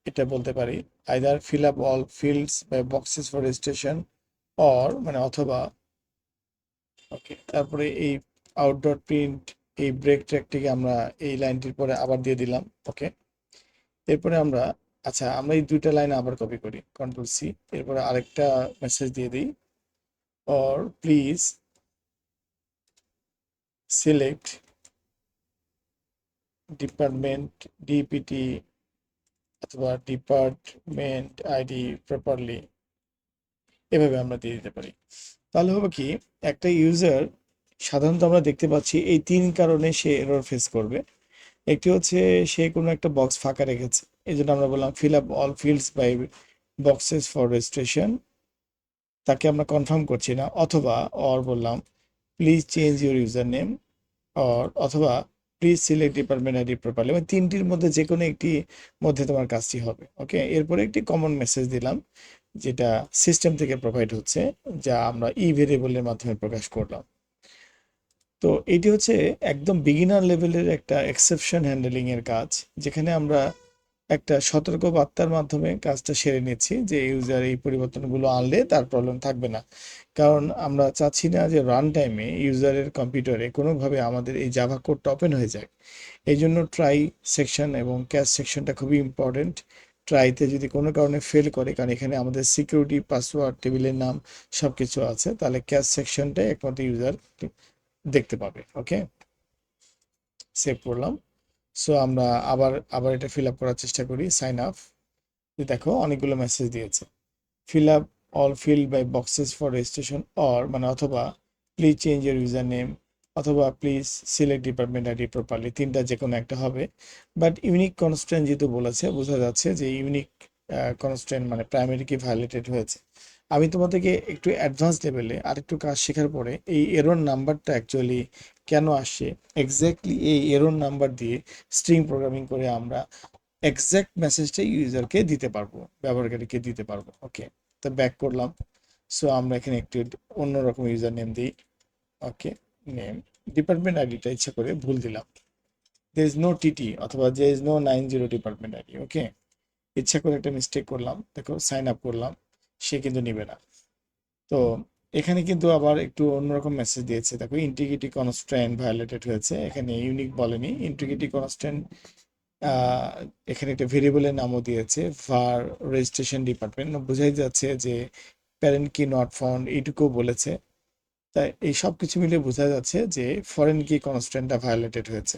এটা বলতে পারি either fill up all fields by boxes for registration, or মানে অথবা। ওকে, তারপরে এই আউটডোর প্রিন্ট এই ব্রেক ট্র্যাকটিকে আমরা এই লাইনটির পরে আবার দিয়ে দিলাম। ওকে, এরপরে আমরা আমরা এই দুইটা লাইন আবার কপি করি, কন্ট্রোল সি, এরপরে আরেকটা মেসেজ দিয়ে দিই, or please select department DPT অথবা ডিপার্টমেন্ট আইডি প্রপারলি, এভাবে আমরা দিয়ে দিতে পারি। তাহলে হবে কি, একটা ইউজার সাধারণত আমরা দেখতে পাচ্ছি এই তিন কারণে সে এরর ফেস করবে। একটি হচ্ছে সে কোনো একটা বক্স ফাঁকা রেখেছে, এই জন্য আমরা বললাম fill up all fields by boxes for registration, তাকে আমরা কনফার্ম করছি না, অথবা অর বললাম please change your user name, অথবা please select department ID properly, মানে তিনটির মধ্যে যে কোনো একটি মধ্যে তোমার কাজটি হবে। ওকে, এরপরে একটি কমন মেসেজ দিলাম যেটা সিস্টেম থেকে প্রোভাইড হচ্ছে, যা আমরা ই ভেরিয়েবলের মাধ্যমে প্রকাশ করলাম। তো এটি হচ্ছে একদম বিগিনার লেভেলের একটা এক্সেপশন হ্যান্ডেলিং এর কাজ, যেখানে আমরা একটা সতর্ক বার্তার মাধ্যমে কাজটা সেরে নিচ্ছি যে ইউজার এই পরিবর্তনগুলো আনলে তার প্রবলেম থাকবে না। কারণ আমরা চাচ্ছি না যে রান টাইমে ইউজারের কম্পিউটারে কোনোভাবে আমাদের এই জাভা কোডটা ওপেন হয়ে যায়। এই জন্য ট্রাই সেকশন এবং ক্যাচ সেকশনটা খুবই ইম্পর্টেন্ট। ট্রাইতে যদি কোনো কারণে ফেল করে, কারণ এখানে আমাদের সিকিউরিটি, পাসওয়ার্ড, টেবিলের নাম সব কিছু আছে, তাহলে ক্যাচ সেকশনটাই একমাত্র ইউজার দেখতে পাবে। ওকে, সেভ করলাম। সো আমরা আবার আবার এটা ফিল আপ করার চেষ্টা করি। সাইন আপ, দেখো অনেকগুলো মেসেজ দিয়েছে। Fill up all field by boxes for registration, or মানে অথবা please change your user name, অথবা please select department ID properly, তিনটা যে কোনো একটা হবে। বাট ইউনিক কনস্ট্রেন্ট যেহেতু বলেছে, বোঝা যাচ্ছে যে ইউনিক কনস্ট্রেন্ট মানে প্রাইমারি কি ভায়োলেটেড হয়েছে। আমি তোমাদেরকে একটু অ্যাডভান্স লেভেলে আর একটু কাজ শেখার পরে এই এরর নাম্বারটা অ্যাকচুয়ালি কেন আসে, এক্স্যাক্টলি এই এরর নাম্বার দিয়ে স্ট্রিং প্রোগ্রামিং করে আমরা এক্সাক্ট মেসেজটা ইউজারকে দিতে পারবো, ব্যবহারকারীকে দিতে পারবো। ওকে, তো ব্যাক করলাম। সো আমরা এখানে একটু অন্যরকম ইউজার নেম দিই। ওকে, নেম, ডিপার্টমেন্ট আইডিটা ইচ্ছা করে ভুল দিলাম, দের ইজ নো টিটি অথবা there is no 90 department ID. Okay, ইচ্ছা করে একটা মিস্টেক করলাম। দেখো সাইন আপ করলাম, সে কিন্তু নিবে না। তো এখানে কিন্তু আবার একটু অন্যরকম মেসেজ দিয়েছে, দেখো ইন্টিগ্রিটি কনস্ট্রেন্ট ভায়োলেটেড হয়েছে, এখানে ইউনিক বলেনি। ইন্টিগ্রিটি কনস্ট্রেন্ট এখানে একটা ভেরিয়েবলের নামও দিয়েছে, ভার রেজিস্ট্রেশন ডিপার্টমেন্ট, বোঝাই যাচ্ছে যে প্যারেন্ট কি নট ফাউন্ড এইটুকু বলেছে। তাই এই সব কিছু মিলে বোঝা যাচ্ছে যে ফরেন কি কনস্ট্যান্টটা ভায়োলেটেড হয়েছে।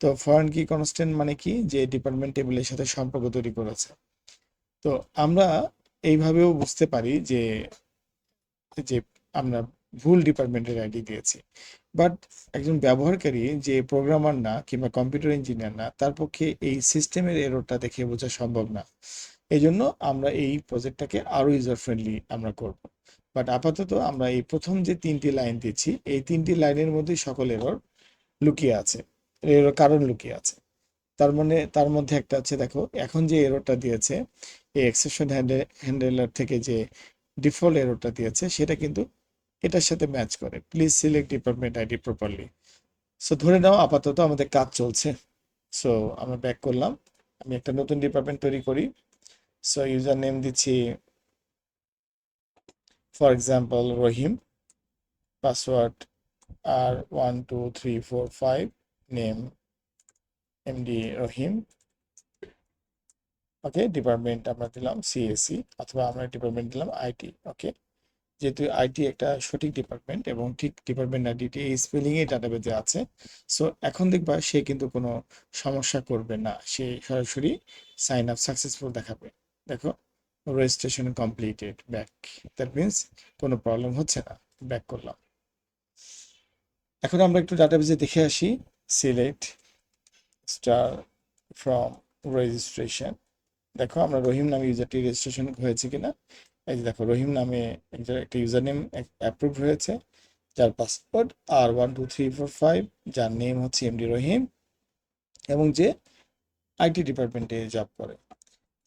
তো ফরেন কি কনস্ট্যান্ট মানে কি, যে ডিপার্টমেন্ট টেবিলের সাথে সম্পর্ক তৈরি করেছে। তো আমরা এইভাবেও বুঝতে পারি যে যে আমরা ভুল ডিপার্টমেন্টের আইডি দিয়েছি। বাট একজন ব্যবহারকারী যে প্রোগ্রামার না কিংবা কম্পিউটার ইঞ্জিনিয়ার না, তার পক্ষে এই সিস্টেমের এররটা দেখে বোঝা সম্ভব না। এই জন্য আমরা এই প্রজেক্টটাকে আরো ইউজার ফ্রেন্ডলি আমরা করব। বাট আপাতত আমরা এই প্রথম যে তিনটি লাইন দিচ্ছি, এই তিনটি লাইনের মধ্যেই সকল এরর লুকিয়ে আছে, এরর কারণ লুকিয়ে আছে। তার মানে তার মধ্যে একটা আছে, দেখো এখন যে এররটা দিয়েছে, এই এক্সেপশন হ্যান্ডেলার থেকে যে ডিফল্ট এররটা দিয়েছে, সেটা কিন্তু এটার সাথে ম্যাচ করে, please select department ID properly. So ধরে নাও আপাতত আমাদের কাজ চলছে। সো আমরা ব্যাক করলাম, আমি একটা নতুন ডিপার্টমেন্ট তৈরি করি। সো ইউজার নেম দিচ্ছি for example Rahim, password R12345, name MD Rahim. Okay, department আমরা দিলাম সিএসসি, অথবা আমরা ডিপার্টমেন্ট দিলাম আইটি। ওকে, যেহেতু আইটি একটা সঠিক ডিপার্টমেন্ট এবং ঠিক ডিপার্টমেন্ট আইডিটি এই স্পেলিং এ ডাটাবেজে আছে, সো এখন দেখবা সে কিন্তু কোনো সমস্যা করবে না, সে সরাসরি সাইন আপ সাকসেসফুল দেখাবে। দেখো registration completed, back, that means কোনো প্রবলেম হচ্ছে না। ব্যাক করলাম। এখন আমরা একটু ডাটাবেজে দেখে আসি। সিলেক্ট স্টার ফ্রম রেজিস্ট্রেশন, দেখো আমরা রহিম নামে ইউজারটি রেজিস্ট্রেশন হয়েছে কিনা। এই যে দেখো রহিম নামে একটা ইউজার নেম অ্যাপ্রুভ হয়েছে, যার পাসওয়ার্ড R12345, যার নেম হচ্ছে এমডি রহিম, এবং যে আইটি ডিপার্টমেন্টে জব করে।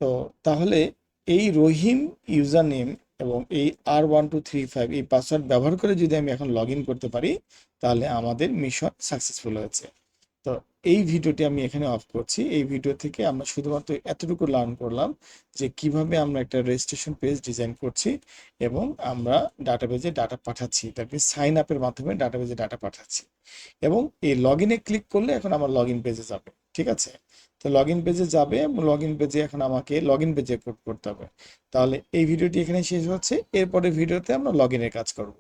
তো তাহলে এই রহিম ইউজার নেম এবং এই R12345 এই পাসওয়ার্ড ব্যবহার করে যদি আমি এখন লগ ইন করতে পারি, তাহলে আমাদের মিশন সাকসেসফুল হয়েছে। তো এই ভিডিওটি আমি এখানে অফ করছি। এই ভিডিও থেকে আমরা শুধুমাত্র এতটুকু লার্ন করলাম যে কিভাবে আমরা একটা রেজিস্ট্রেশন পেজ ডিজাইন করছি এবং আমরা ডাটাবেজে ডাটা পাঠাচ্ছি, দ্যাট মিনস সাইন আপের মাধ্যমে ডাটাবেজে ডাটা পাঠাচ্ছি। এবং এই লগ ইনে ক্লিক করলে এখন আমার লগ ইন পেজে যাবে। ঠিক আছে, তো লগ ইন পেজে যাবে, লগ ইন পেজে এখন আমাকে লগ ইন পেজে করতে হবে। তাহলে এই ভিডিওটি এখানে শেষ হচ্ছে, এরপরে ভিডিওতে আমরা লগ ইনের কাজ করব।